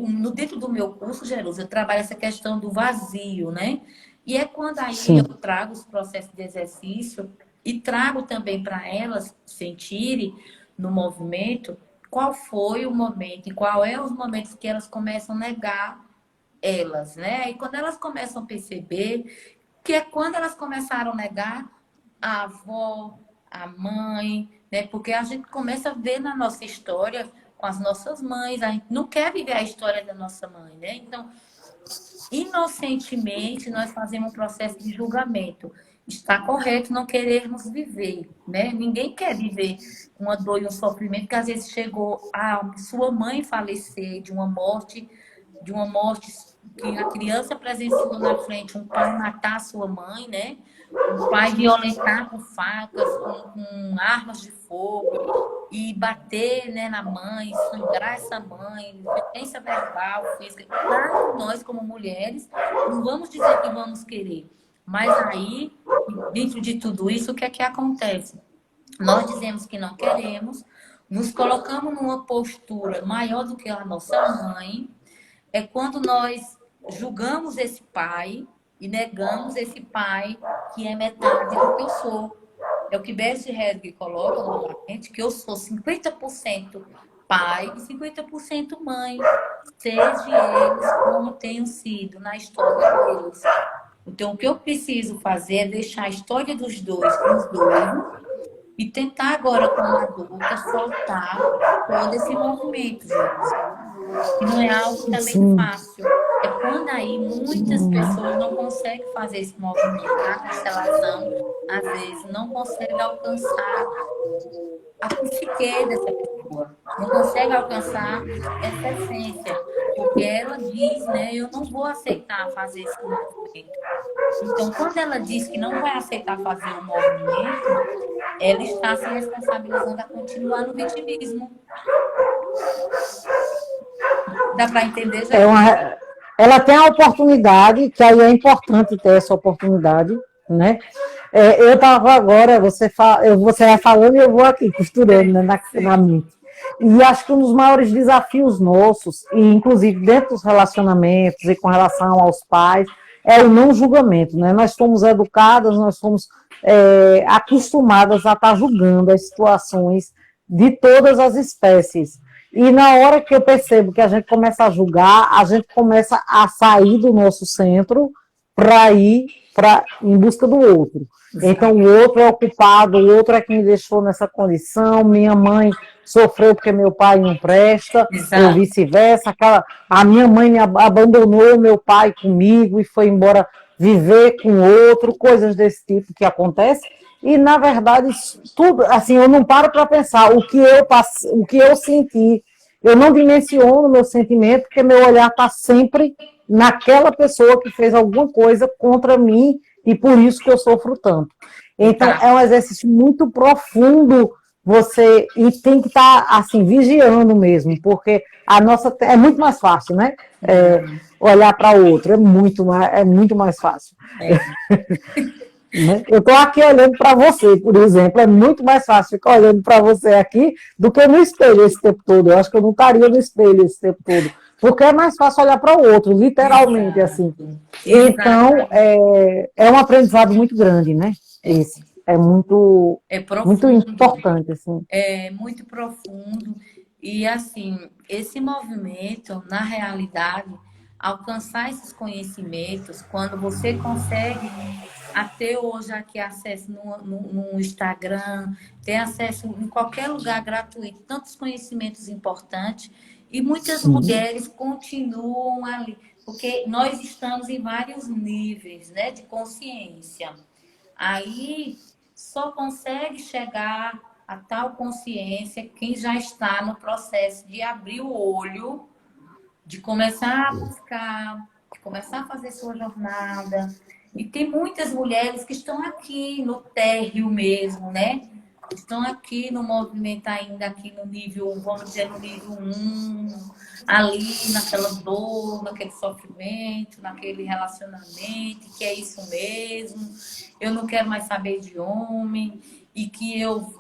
No dentro do meu curso, Jerusa, eu trabalho essa questão do vazio, né? E é quando aí eu Sim, trago os processos de exercício e trago também para elas sentirem no movimento qual foi o momento e qual é os momentos que elas começam a negar elas, né? E quando elas começam a perceber que é quando elas começaram a negar a avó, a mãe, né? Porque a gente começa a ver na nossa história com as nossas mães, a gente não quer viver a história da nossa mãe, né? Então, inocentemente, nós fazemos um processo de julgamento. está correto não querermos viver, né? Ninguém quer viver uma dor e um sofrimento que às vezes chegou a sua mãe falecer de uma morte que a criança presenciou na frente, um pai matar a sua mãe, né? Um pai violentar com facas, com armas de fogo e bater, né, na mãe, sangrar essa mãe, violência verbal, física. Claro, nós como mulheres não vamos dizer que vamos querer, mas aí, dentro de tudo isso, o que é que acontece? Nós dizemos que não queremos, nos colocamos numa postura maior do que a nossa mãe, é quando nós julgamos esse pai e negamos esse pai que é metade do que eu sou. É o que Bert Helling coloca novamente, que eu sou 50% pai e 50% mãe, seja eles como tenham sido na história deles. Então, o que eu preciso fazer é deixar a história dos dois com os dois e tentar agora, como adulta, soltar todo esse movimento, gente. E não é algo também Sim, fácil. É quando aí muitas pessoas não conseguem fazer esse movimento. A constelação, às vezes, não consegue alcançar a psique dessa pessoa. Não consegue alcançar essa essência. Porque ela diz, né, eu não vou aceitar fazer esse movimento. Então, quando ela diz que não vai aceitar fazer o movimento, ela está se responsabilizando a continuar no vitimismo. Dá para entender, é Jair? uma, ela tem a oportunidade, que aí é importante ter essa oportunidade, né? Eu estava agora, você vai falando e eu vou aqui costurando, né, na Sim. mente. E acho que um dos maiores desafios nossos, e inclusive dentro dos relacionamentos e com relação aos pais, é o não julgamento, né? Nós fomos educadas, nós fomos acostumadas a estar julgando as situações de todas as espécies. E na hora que eu percebo que a gente começa a julgar, a gente começa a sair do nosso centro para ir em busca do outro. Então, Exato. o outro é o culpado, o outro é que me deixou nessa condição, minha mãe sofreu porque meu pai não presta, ou Exato. vice-versa. A minha mãe me abandonou meu pai comigo e foi embora viver com outro, coisas desse tipo que acontecem. E, na verdade, tudo, assim, eu não paro para pensar o que eu senti. Eu não dimensiono o meu sentimento, porque meu olhar está sempre naquela pessoa que fez alguma coisa contra mim e por isso que eu sofro tanto. Então, Exato. é um exercício muito profundo e tem que estar assim vigiando mesmo, porque a nossa é muito mais fácil, né? Olhar para o outro é muito mais fácil. É. Né? Eu estou aqui olhando para você, por exemplo, é muito mais fácil ficar olhando para você aqui do que no espelho esse tempo todo. Eu acho que eu não estaria no espelho esse tempo todo, porque é mais fácil olhar para o outro, literalmente assim. Exato. Então, Exatamente. é um aprendizado muito grande, né? Esse é muito, É muito profundo. importante, assim. É muito profundo. E assim, esse movimento, na realidade, alcançar esses conhecimentos, quando você consegue até hoje aqui acesso no Instagram, ter acesso em qualquer lugar gratuito, tantos conhecimentos importantes, e muitas Sim, mulheres continuam ali, porque nós estamos em vários níveis, né, de consciência. Aí só consegue chegar a tal consciência quem já está no processo de abrir o olho, de começar a buscar, de começar a fazer sua jornada. E tem muitas mulheres que estão aqui no térreo mesmo, né? Estão aqui no movimento ainda, aqui no nível, vamos dizer, no nível um, ali naquela dor, naquele sofrimento, naquele relacionamento, que é isso mesmo, eu não quero mais saber de homem, e que eu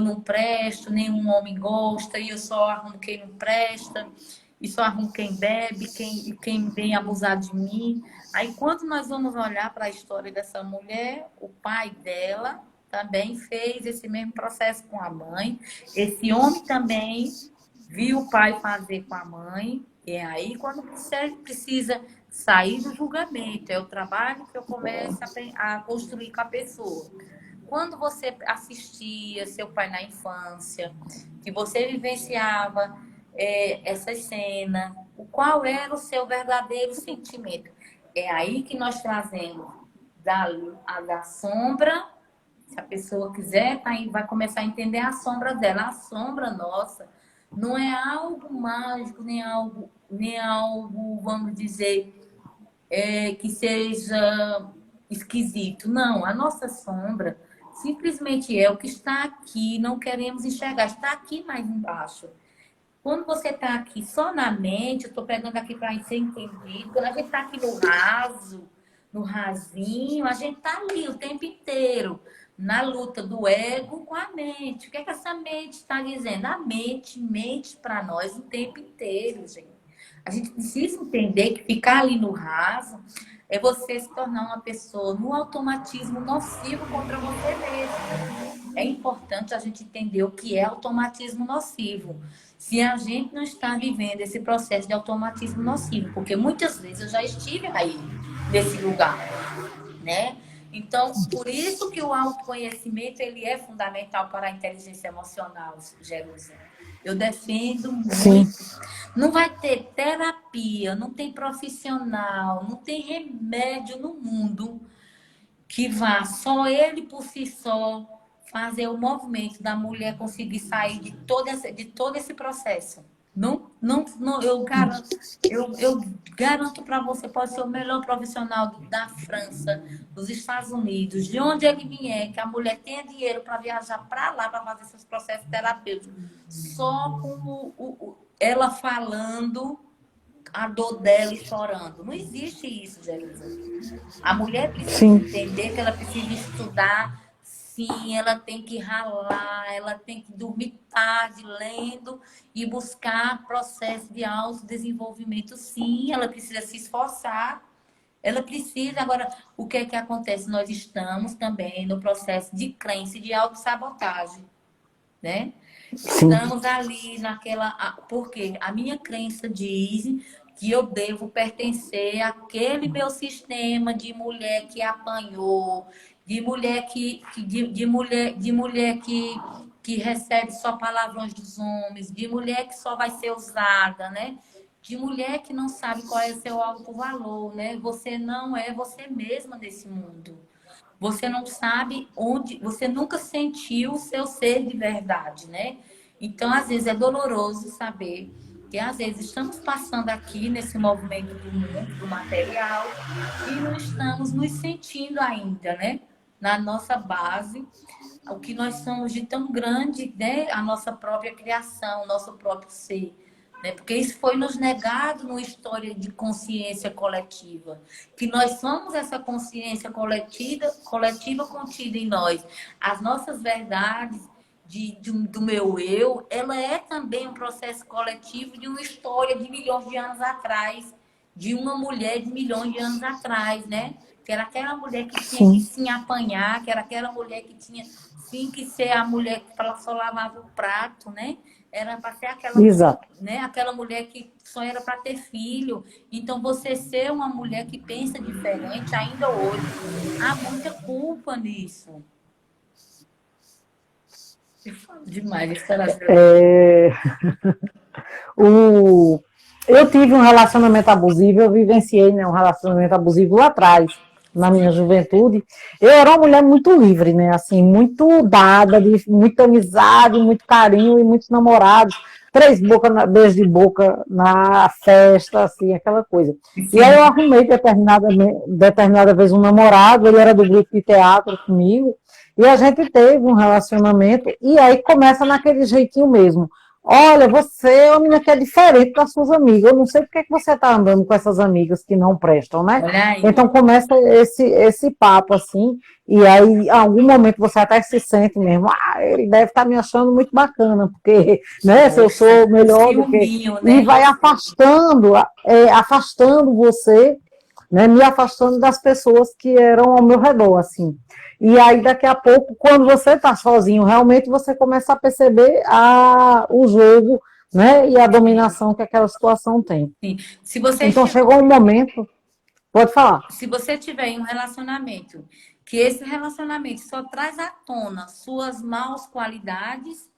não presto, nenhum homem gosta, e eu só arrumo quem não presta, e só arrumo quem bebe, quem vem abusar de mim. Aí, quando nós vamos olhar para a história dessa mulher, o pai dela também fez esse mesmo processo com a mãe. Esse homem também viu o pai fazer com a mãe. E é aí quando você precisa sair do julgamento. É o trabalho que eu começo a construir com a pessoa. Quando você assistia seu pai na infância, que você vivenciava essa cena, qual era o seu verdadeiro sentimento? É aí que nós trazemos. da sombra. Se a pessoa quiser, tá aí, vai começar a entender a sombra dela. A sombra nossa não é algo mágico, nem algo, vamos dizer, que seja esquisito. Não, a nossa sombra simplesmente é o que está aqui, não queremos enxergar, está aqui mais embaixo. Quando você está aqui só na mente, eu estou pegando aqui para ser entendido, quando a gente está aqui no raso, no rasinho, a gente está ali o tempo inteiro, na luta do ego com a mente. O que é que essa mente está dizendo? A mente mente para nós o tempo inteiro, gente. A gente precisa entender que ficar ali no raso é você se tornar uma pessoa no automatismo nocivo contra você mesmo. É importante a gente entender o que é automatismo nocivo. Se a gente não está vivendo esse processo de automatismo nocivo, porque muitas vezes eu já estive aí, nesse lugar, né? Então, por isso que o autoconhecimento ele é fundamental para a inteligência emocional, Jerusa. Eu defendo Sim, muito. Não vai ter terapia, não tem profissional, não tem remédio no mundo que vá só ele por si só fazer o movimento da mulher conseguir sair de todo esse processo. Não, não, não eu garanto para você, pode ser o melhor profissional da França, dos Estados Unidos, de onde ele vier, que a mulher tenha dinheiro para viajar para lá para fazer seus processos terapêuticos, só com ela falando a dor dela e chorando. Não existe isso, Jerusa. A mulher precisa sim, entender que ela precisa estudar, sim, ela tem que ralar, ela tem que dormir tarde lendo e buscar processo de autodesenvolvimento, sim, ela precisa se esforçar. Ela precisa. Agora, o que é que acontece? Nós estamos também no processo de crença e de autossabotagem, né? sim, Estamos ali naquela. Porque a minha crença diz que eu devo pertencer àquele meu sistema de mulher que apanhou, de mulher de mulher que recebe só palavrões dos homens, de mulher que só vai ser usada, né? De mulher que não sabe qual é o seu alto valor, né? Você não é você mesma nesse mundo. Você não sabe onde, você nunca sentiu o seu ser de verdade, né? Então, às vezes, é doloroso saber que, às vezes, estamos passando aqui nesse movimento do mundo, do material, e não estamos nos sentindo ainda, né? Na nossa base, o que nós somos de tão grande, né? A nossa própria criação, o nosso próprio ser. Né? Porque isso foi nos negado numa história de consciência coletiva. Que nós somos essa consciência coletiva contida em nós. As nossas verdades do meu eu, ela é também um processo coletivo de uma história de milhões de anos atrás, de uma mulher de milhões de anos atrás, né? Que era aquela mulher que tinha que sim, se apanhar, que era aquela mulher que tinha sim que ser a mulher que só lavava o prato, né? Era para ser aquela, exato. né? Aquela mulher que só era para ter filho. Então, você ser uma mulher que pensa diferente ainda hoje, há muita culpa nisso. Eu falo demais, espera. É, o, eu tive um relacionamento abusivo, eu vivenciei, né, um relacionamento abusivo lá atrás, na minha juventude. Eu era uma mulher muito livre, né, assim, muito dada, de muita amizade, muito carinho e muitos namorados, beijos de boca na festa, assim, aquela coisa. E aí eu Sim, arrumei determinada vez um namorado, ele era do grupo de teatro comigo, e a gente teve um relacionamento, e aí começa naquele jeitinho mesmo. Olha, você é uma menina que é diferente das suas amigas. Eu não sei porque que você está andando com essas amigas que não prestam, né? olha aí. Então começa esse papo assim, e aí em algum momento você até se sente mesmo, ele deve estar me achando muito bacana, porque, né, se eu Poxa, sou melhor do que. ciúminho, E né? vai afastando você, né, me afastando das pessoas que eram ao meu redor, assim. E aí, daqui a pouco, quando você está sozinho, realmente você começa a perceber o jogo, né, e a Sim, dominação que aquela situação tem. sim. Se você Então, chegou um momento, pode falar, se você tiver em um relacionamento que esse relacionamento só traz à tona suas maus qualidades,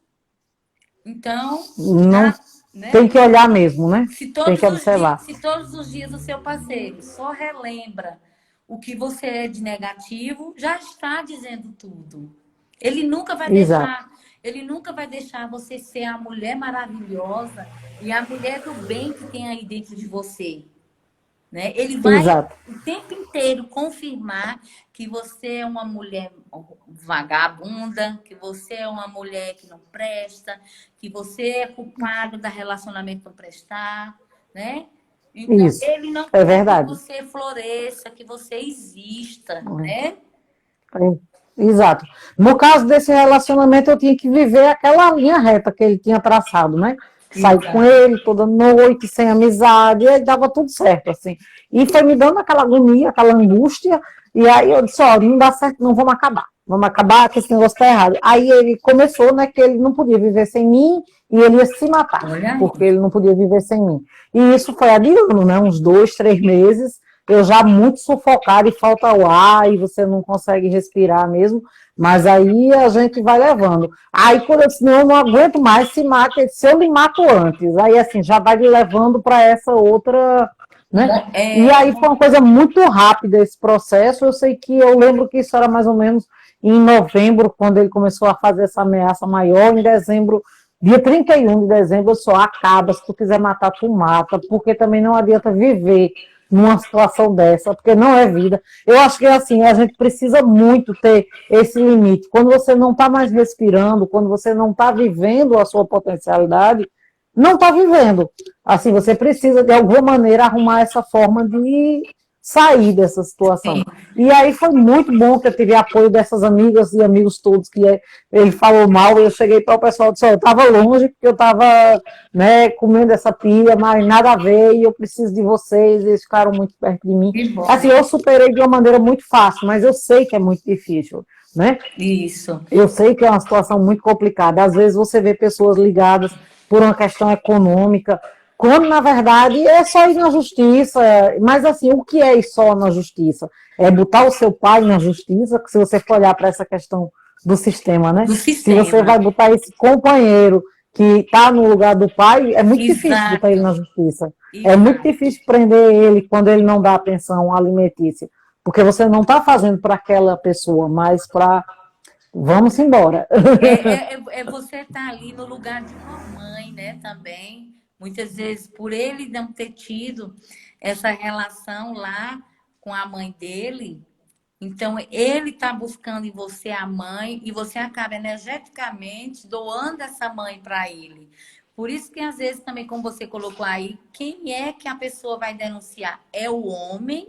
então não já, né? tem que olhar mesmo, né? Se Tem todos que os dias, observar. se todos os dias o seu parceiro só relembra o que você é de negativo já está dizendo tudo. Ele nunca vai Exato, deixar, ele nunca vai deixar você ser a mulher maravilhosa e a mulher do bem que tem aí dentro de você, né? Ele vai exato, o tempo inteiro confirmar que você é uma mulher vagabunda, que você é uma mulher que não presta, que você é culpado da relacionamento não prestar, né? Então, isso, ele não é quer que verdade. você floresça, que você exista, né? Exato. No caso desse relacionamento, eu tinha que viver aquela linha reta que ele tinha traçado, né? Sair com Exato. ele toda noite, sem amizade, e aí dava tudo certo, assim. E foi me dando aquela agonia, aquela angústia, e aí eu disse, ó, não dá certo, não, vamos acabar, que esse negócio tá errado. Aí ele começou, né, que ele não podia viver sem mim, e ele ia se matar, Olha aí. porque ele não podia viver sem mim. E isso foi adiando, né, uns 2, 3 meses, eu já muito sufocada e falta o ar e você não consegue respirar mesmo, mas aí a gente vai levando. Aí quando eu disse, não, eu não aguento mais, se mata, se eu me mato antes, aí assim, já vai me levando para essa outra, né? E É, aí foi uma coisa muito rápida esse processo, eu sei que eu lembro que isso era mais ou menos em novembro, quando ele começou a fazer essa ameaça maior, em dezembro, dia 31 de dezembro, eu só acaba, se tu quiser matar, tu mata, porque também não adianta viver numa situação dessa, porque não é vida. Eu acho que assim, a gente precisa muito ter esse limite. Quando você não está mais respirando, quando você não está vivendo a sua potencialidade, não está vivendo. Assim, você precisa de alguma maneira arrumar essa forma de sair dessa situação. E aí foi muito bom que eu tive apoio dessas amigas e amigos todos que ele falou mal, eu cheguei para o pessoal e disse, eu estava longe, porque eu estava, né, comendo essa pia, mas nada a ver, e eu preciso de vocês, eles ficaram muito perto de mim. que bom. Assim, eu superei de uma maneira muito fácil, mas eu sei que é muito difícil, né? Isso. Eu sei que é uma situação muito complicada. Às vezes você vê pessoas ligadas por uma questão econômica, quando na verdade é só ir na justiça. Mas assim, o que é ir só na justiça? É botar o seu pai na justiça, que se você for olhar para essa questão do sistema, né? Do Se você sistema. vai botar esse companheiro que está no lugar do pai, é muito difícil botar ele Exato. na justiça. É muito Exato. difícil prender ele quando ele não dá atenção alimentícia. Porque você não está fazendo para aquela pessoa, mas para vamos embora. É você estar ali no lugar de uma mãe, né, também. Muitas vezes, por ele não ter tido essa relação lá com a mãe dele, então ele está buscando em você a mãe e você acaba energeticamente doando essa mãe para ele. Por isso que às vezes também, como você colocou aí, quem é que a pessoa vai denunciar? É o homem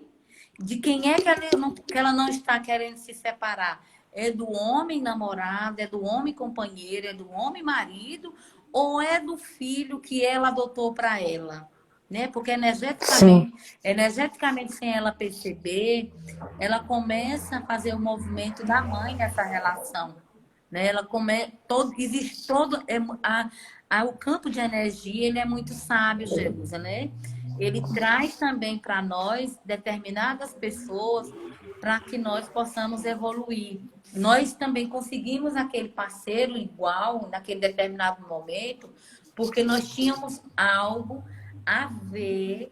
de quem é que ela não está querendo se separar? É do homem namorado, é do homem companheiro, é do homem marido, ou é do filho que ela adotou para ela? Né? Porque Sim, energeticamente, sem ela perceber, ela começa a fazer o movimento da mãe nessa relação. Né? Ela existe todo. O campo de energia ele é muito sábio, Jerusa, né? Ele traz também para nós determinadas pessoas para que nós possamos evoluir. Nós também conseguimos aquele parceiro igual naquele determinado momento, porque nós tínhamos algo a ver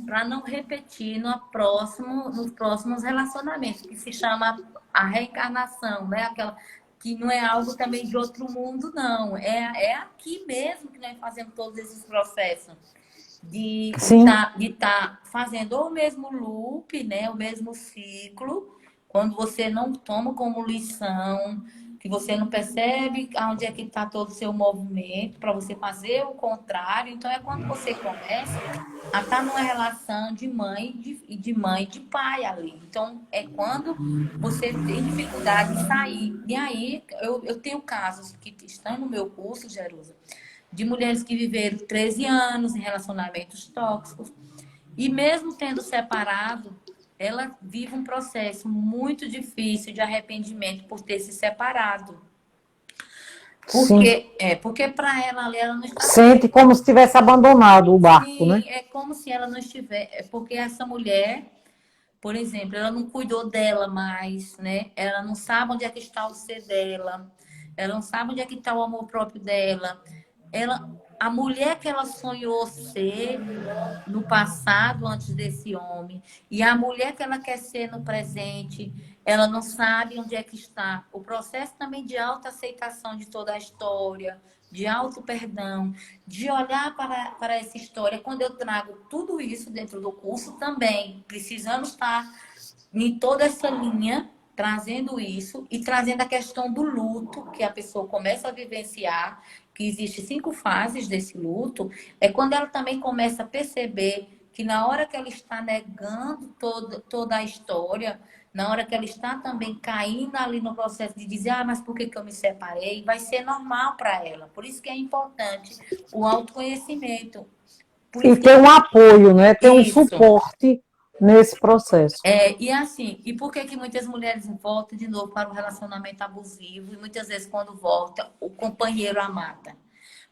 para não repetir nos próximos relacionamentos, que se chama a reencarnação, né? Aquela que não é algo também de outro mundo, não. É aqui mesmo que nós fazemos todos esses processos de sim, tá, de tá fazendo o mesmo loop, né? O mesmo ciclo, quando você não toma como lição, que você não percebe aonde é que está todo o seu movimento, para você fazer o contrário. Então, é quando você começa a estar numa relação de mãe de mãe e de pai ali. Então, é quando você tem dificuldade de sair. E aí, eu tenho casos que estão no meu curso, Jerusa, de mulheres que viveram 13 anos em relacionamentos tóxicos e mesmo tendo separado, ela vive um processo muito difícil de arrependimento por ter se separado. sim. Porque para ela ali ela não está Sente como se tivesse abandonado o barco, né? assim, é como se ela não estiver, porque essa mulher, por exemplo, ela não cuidou dela mais, né? Ela não sabe onde é que está o ser dela, ela não sabe onde é que está o amor próprio dela. a mulher que ela sonhou ser no passado, antes desse homem, e a mulher que ela quer ser no presente, ela não sabe onde é que está. O processo também de autoaceitação de toda a história, de auto-perdão, de olhar para essa história. Quando eu trago tudo isso dentro do curso, também precisamos estar em toda essa linha, trazendo isso e trazendo a questão do luto, que a pessoa começa a vivenciar, que existe 5 fases desse luto, é quando ela também começa a perceber que na hora que ela está negando toda a história, na hora que ela está também caindo ali no processo de dizer, mas por que eu me separei? Vai ser normal para ela. Por isso que é importante o autoconhecimento. Por E isso ter que um apoio, né? Ter um isso. suporte nesse processo. E assim, e por que que muitas mulheres voltam de novo para o relacionamento abusivo e muitas vezes quando volta, o companheiro a mata?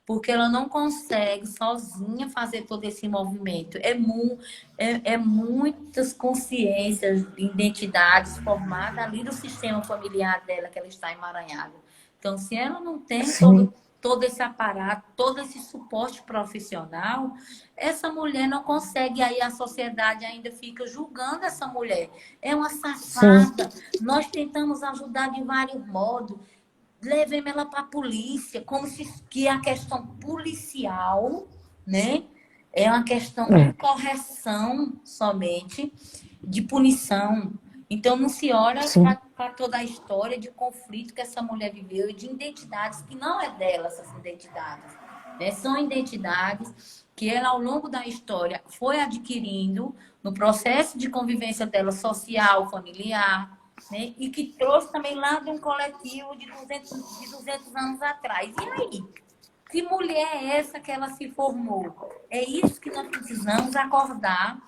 Porque ela não consegue sozinha fazer todo esse movimento. É muitas consciências, identidades formadas ali no sistema familiar dela que ela está emaranhada. Então, se ela não tem Sim, todo esse aparato, todo esse suporte profissional, essa mulher não consegue, aí a sociedade ainda fica julgando essa mulher. É uma sim, safada. Nós tentamos ajudar de vários modos. Levemos ela para a polícia, como se que a questão policial, né, é uma questão de é, correção somente, de punição. Então não se olha sim, para toda a história de conflito que essa mulher viveu e de identidades que não é dela, essas identidades, né? São identidades que ela, ao longo da história, foi adquirindo no processo de convivência dela social, familiar, né? E que trouxe também lá de um coletivo de 200 anos atrás. E aí? Que mulher é essa que ela se formou? É isso que nós precisamos acordar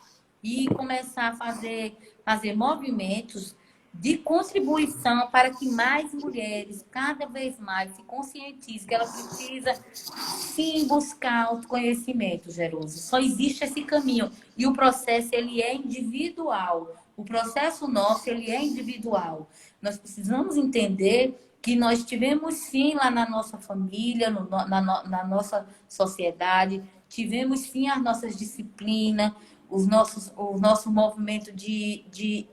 e começar a fazer movimentos de contribuição para que mais mulheres, cada vez mais, se conscientizem que ela precisa sim buscar autoconhecimento, Jerusa. Só existe esse caminho. E o processo, ele é individual. O processo nosso, ele é individual. Nós precisamos entender que nós tivemos sim lá na nossa família, na nossa sociedade, tivemos sim as nossas disciplinas, o nosso movimento de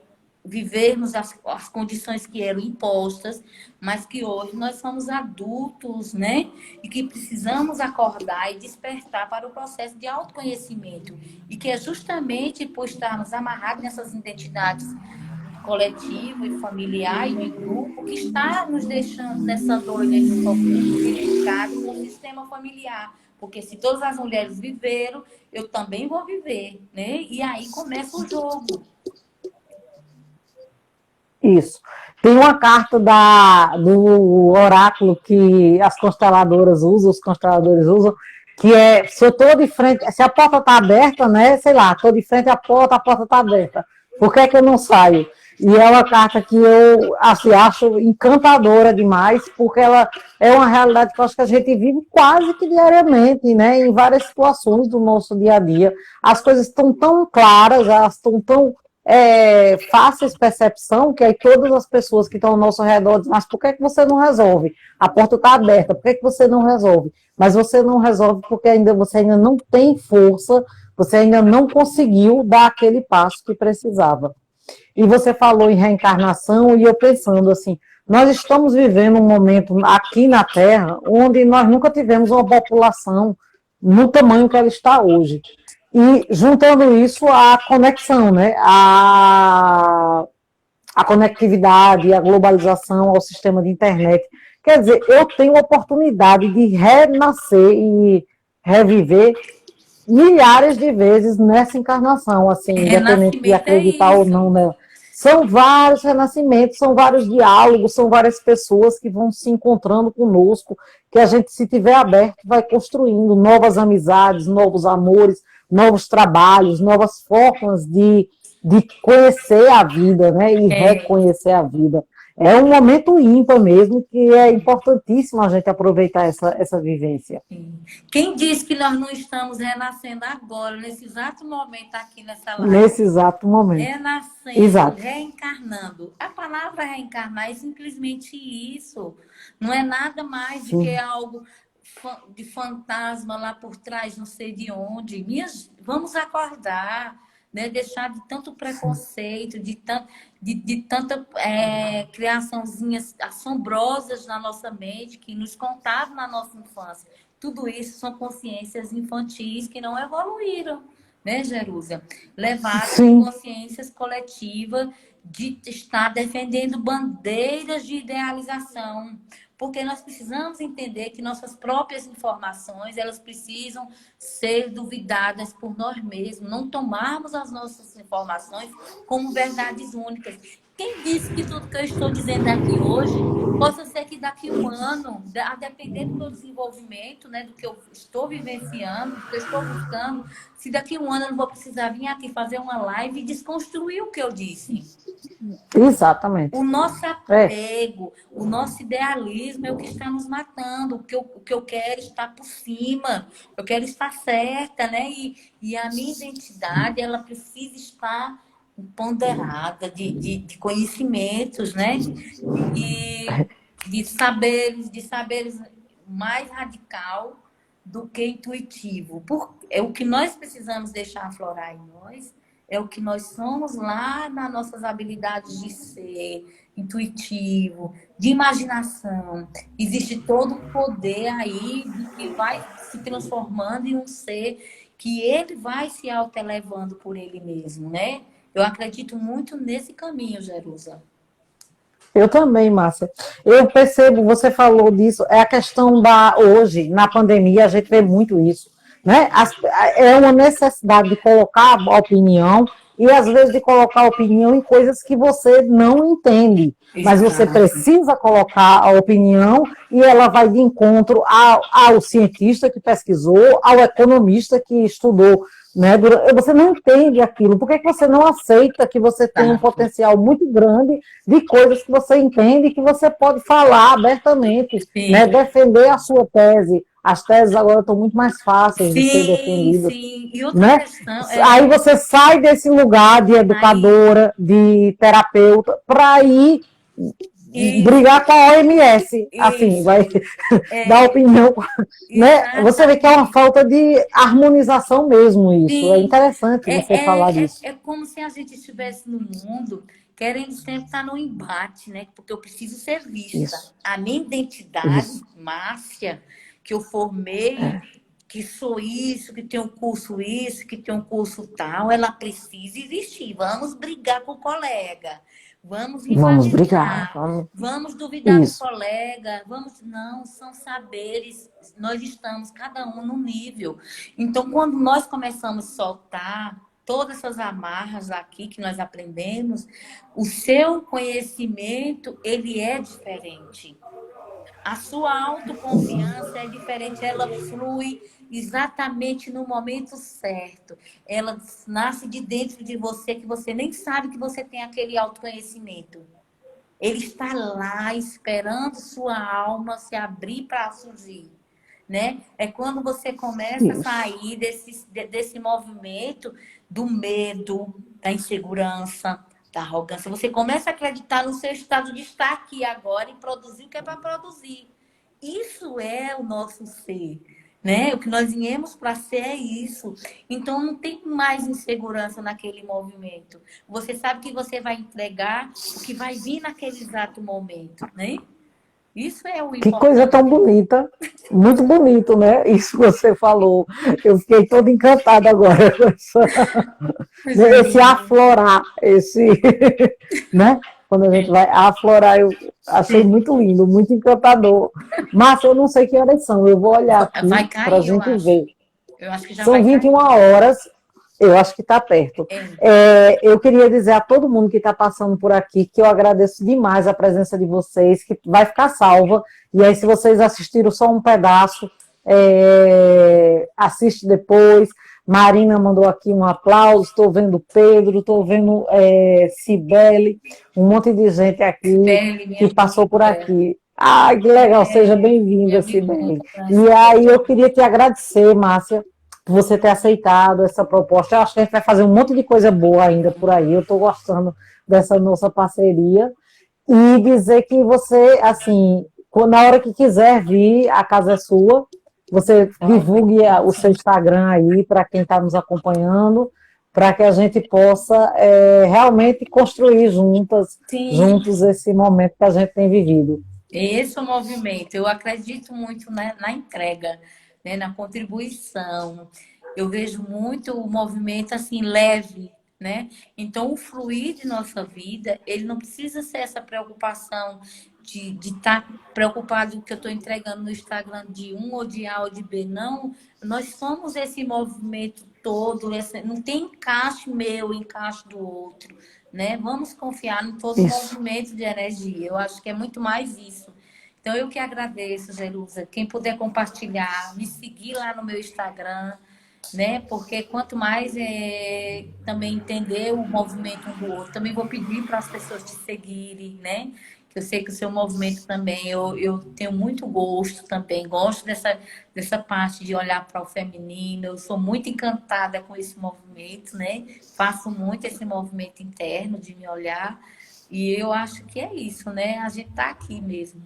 vivermos as condições que eram impostas, mas que hoje nós somos adultos, né? E que precisamos acordar e despertar para o processo de autoconhecimento. E que é justamente por estarmos amarrados nessas identidades coletivo e familiar e de grupo que está nos deixando nessa dor e nesse sofrimento identificado com o sistema familiar. Porque se todas as mulheres viveram, eu também vou viver, né? E aí começa o jogo. isso. Tem uma carta do oráculo que as consteladoras usam, os consteladores usam, que é, se eu estou de frente, se a porta está aberta, né, sei lá, estou de frente à porta, a porta está aberta. Por que é que eu não saio? E é uma carta que eu assim, acho encantadora demais, porque ela é uma realidade que eu acho que a gente vive quase que diariamente, né, em várias situações do nosso dia a dia. As coisas estão tão claras, elas estão tão fáceis percepção, que aí todas as pessoas que estão ao nosso redor dizem, mas por que, que você não resolve? A porta está aberta, por que, que você não resolve? Mas você não resolve porque você ainda não tem força, você ainda não conseguiu dar aquele passo que precisava. E você falou em reencarnação, e eu pensando assim, nós estamos vivendo um momento aqui na Terra onde nós nunca tivemos uma população no tamanho que ela está hoje. E juntando isso à conexão, né? A conectividade, a globalização ao sistema de internet. Quer dizer, eu tenho a oportunidade de renascer e reviver milhares de vezes nessa encarnação, assim, independente de Renascimento é acreditar ou isso. não nela. São vários renascimentos, são vários diálogos, são várias pessoas que vão se encontrando conosco, que a gente, se tiver aberto, vai construindo novas amizades, novos amores, novos trabalhos, novas formas de conhecer a vida, né, e É, reconhecer a vida. É um momento ímpar mesmo, que é importantíssimo a gente aproveitar essa vivência. sim. Quem disse que nós não estamos renascendo agora, nesse exato momento aqui nessa live? Nesse exato momento. Renascendo, Exato. reencarnando. A palavra reencarnar é simplesmente isso. Não é nada mais do que Sim. algo de fantasma lá por trás, não sei de onde. Vamos acordar, né? Deixar de tanto preconceito, de tanta criaçãozinhas assombrosas na nossa mente que nos contavam na nossa infância. Tudo isso são consciências infantis que não evoluíram, né, Jerusa? Levadas de Sim, consciências coletivas de estar defendendo bandeiras de idealização, porque nós precisamos entender que nossas próprias informações, elas precisam ser duvidadas por nós mesmos, não tomarmos as nossas informações como verdades únicas. Quem disse que tudo que eu estou dizendo aqui hoje possa ser que daqui a um ano, a depender do meu desenvolvimento, né, do que eu estou vivenciando, do que eu estou buscando, se daqui a um ano eu não vou precisar vir aqui fazer uma live e desconstruir o que eu disse. exatamente. O nosso É, apego, o nosso idealismo é o que está nos matando. O que eu quero estar por cima, eu quero estar certa, né? E a minha identidade, ela precisa estar ponderada de conhecimentos, né? E de saberes mais radical do que intuitivo. É o que nós precisamos deixar aflorar em nós, é o que nós somos lá nas nossas habilidades de ser intuitivo, de imaginação. Existe todo um poder aí que vai se transformando em um ser que ele vai se auto-elevando por ele mesmo, né? Eu acredito muito nesse caminho, Jerusa. eu também, Márcia. Eu percebo, você falou disso, é a questão da hoje, na pandemia, a gente vê muito isso, né? É uma necessidade de colocar a opinião e, às vezes, de colocar a opinião em coisas que você não entende. Mas você Exato. precisa colocar a opinião e ela vai de encontro ao cientista que pesquisou, ao economista que estudou, né? Você não entende aquilo. Por que você não aceita que você tem um Exato. potencial muito grande de coisas que você entende e que você pode falar abertamente, né? Sim. Defender a sua tese. As teses agora estão muito mais fáceis de ser Sim, defendidas, sim. E outra né? questão Aí é você sai desse lugar de aí educadora, de terapeuta, para ir isso, brigar com a OMS, assim, isso, vai dar é opinião, né? Você vê que é uma exatamente. falta de harmonização mesmo isso. É Sim, interessante você falar disso. é como se a gente estivesse no mundo querendo sempre estar no embate, né? Porque eu preciso ser vista. Isso, A minha identidade, isso. Márcia, que eu formei, que sou isso, que tenho curso isso, que tenho curso tal, ela precisa existir. Vamos brigar com o colega, vamos Vamos brigar, rivalizar, vamos. vamos duvidar do Isso. colega, vamos. Não, são saberes, nós estamos cada um no nível. Então, quando nós começamos a soltar todas essas amarras aqui que nós aprendemos, o seu conhecimento, ele é diferente. A sua autoconfiança é diferente, ela flui exatamente no momento certo. Ela nasce de dentro de você que você nem sabe que você tem aquele autoconhecimento. Ele está lá esperando sua alma se abrir para surgir, né? É quando você começa a Isso. sair desse movimento do medo, da insegurança, da arrogância. Você começa a acreditar no seu estado de estar aqui agora e produzir o que é para produzir. Isso é o nosso ser, né? O que nós viemos para ser é isso. Então não tem mais insegurança naquele movimento. Você sabe que você vai entregar o que vai vir naquele exato momento, né? Isso é o Que coisa tão importante. bonita. Muito bonito, né? Isso que você falou. Eu fiquei toda encantada agora com Coisa esse linda. aflorar, né? Quando a gente vai aflorar, eu achei Sim. muito lindo, muito encantador. Márcia, eu não sei que horas são, eu vou olhar Vai aqui para a cair, eu gente acho. ver. Eu acho que já São vai vinte e cair. uma horas, eu acho que está perto. É. Eu queria dizer a todo mundo que está passando por aqui que eu agradeço demais a presença de vocês, que vai ficar salva. E aí, se vocês assistiram só um pedaço, assiste depois. Marina mandou aqui um aplauso, estou vendo Pedro, estou vendo Cibele, um monte de gente aqui Sibeli, que minha passou por amiga. aqui. Ai, que legal, seja Minha bem-vinda, Cibele. amigona, E aí eu Sibeli. queria te agradecer, Márcia, por você ter aceitado essa proposta. Eu acho que a gente vai fazer um monte de coisa boa ainda por aí. Eu estou gostando dessa nossa parceria. E dizer que você, assim, na hora que quiser vir, a casa é sua. você Ó, divulgue o seu sim. Instagram aí para quem está nos acompanhando, para que a gente possa realmente construir Sim, juntos esse momento que a gente tem vivido. esse é o movimento. Eu acredito muito na entrega, né, na contribuição. Eu vejo muito o movimento assim leve, né? Então, o fluir de nossa vida, ele não precisa ser essa preocupação de estar preocupado que eu estou entregando no Instagram de um ou de A ou de B. Não, nós somos esse movimento todo, não tem encaixe meu, encaixe do outro, né? Vamos confiar no todo o Isso. movimento de energia. Eu acho que é muito mais isso. Então, eu que agradeço, Jerusa. Quem puder compartilhar, me seguir lá no meu Instagram, né? Porque quanto mais também entender o movimento um do outro, também vou pedir para as pessoas te seguirem, né? Que eu sei que o seu movimento também, eu tenho muito gosto também, gosto dessa parte de olhar para o feminino, eu sou muito encantada com esse movimento, né? Faço muito esse movimento interno de me olhar, e eu acho que é isso, né? A gente tá aqui mesmo.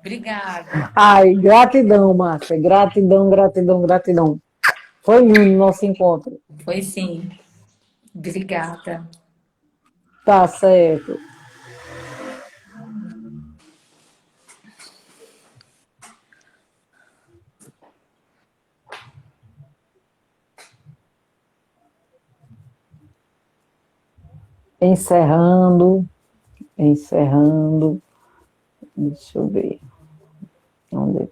Obrigada. Ai, gratidão, Márcia. Gratidão, gratidão, gratidão. Foi lindo o nosso encontro. Foi sim. Obrigada. Tá certo. Encerrando, encerrando. Deixa eu ver. Onde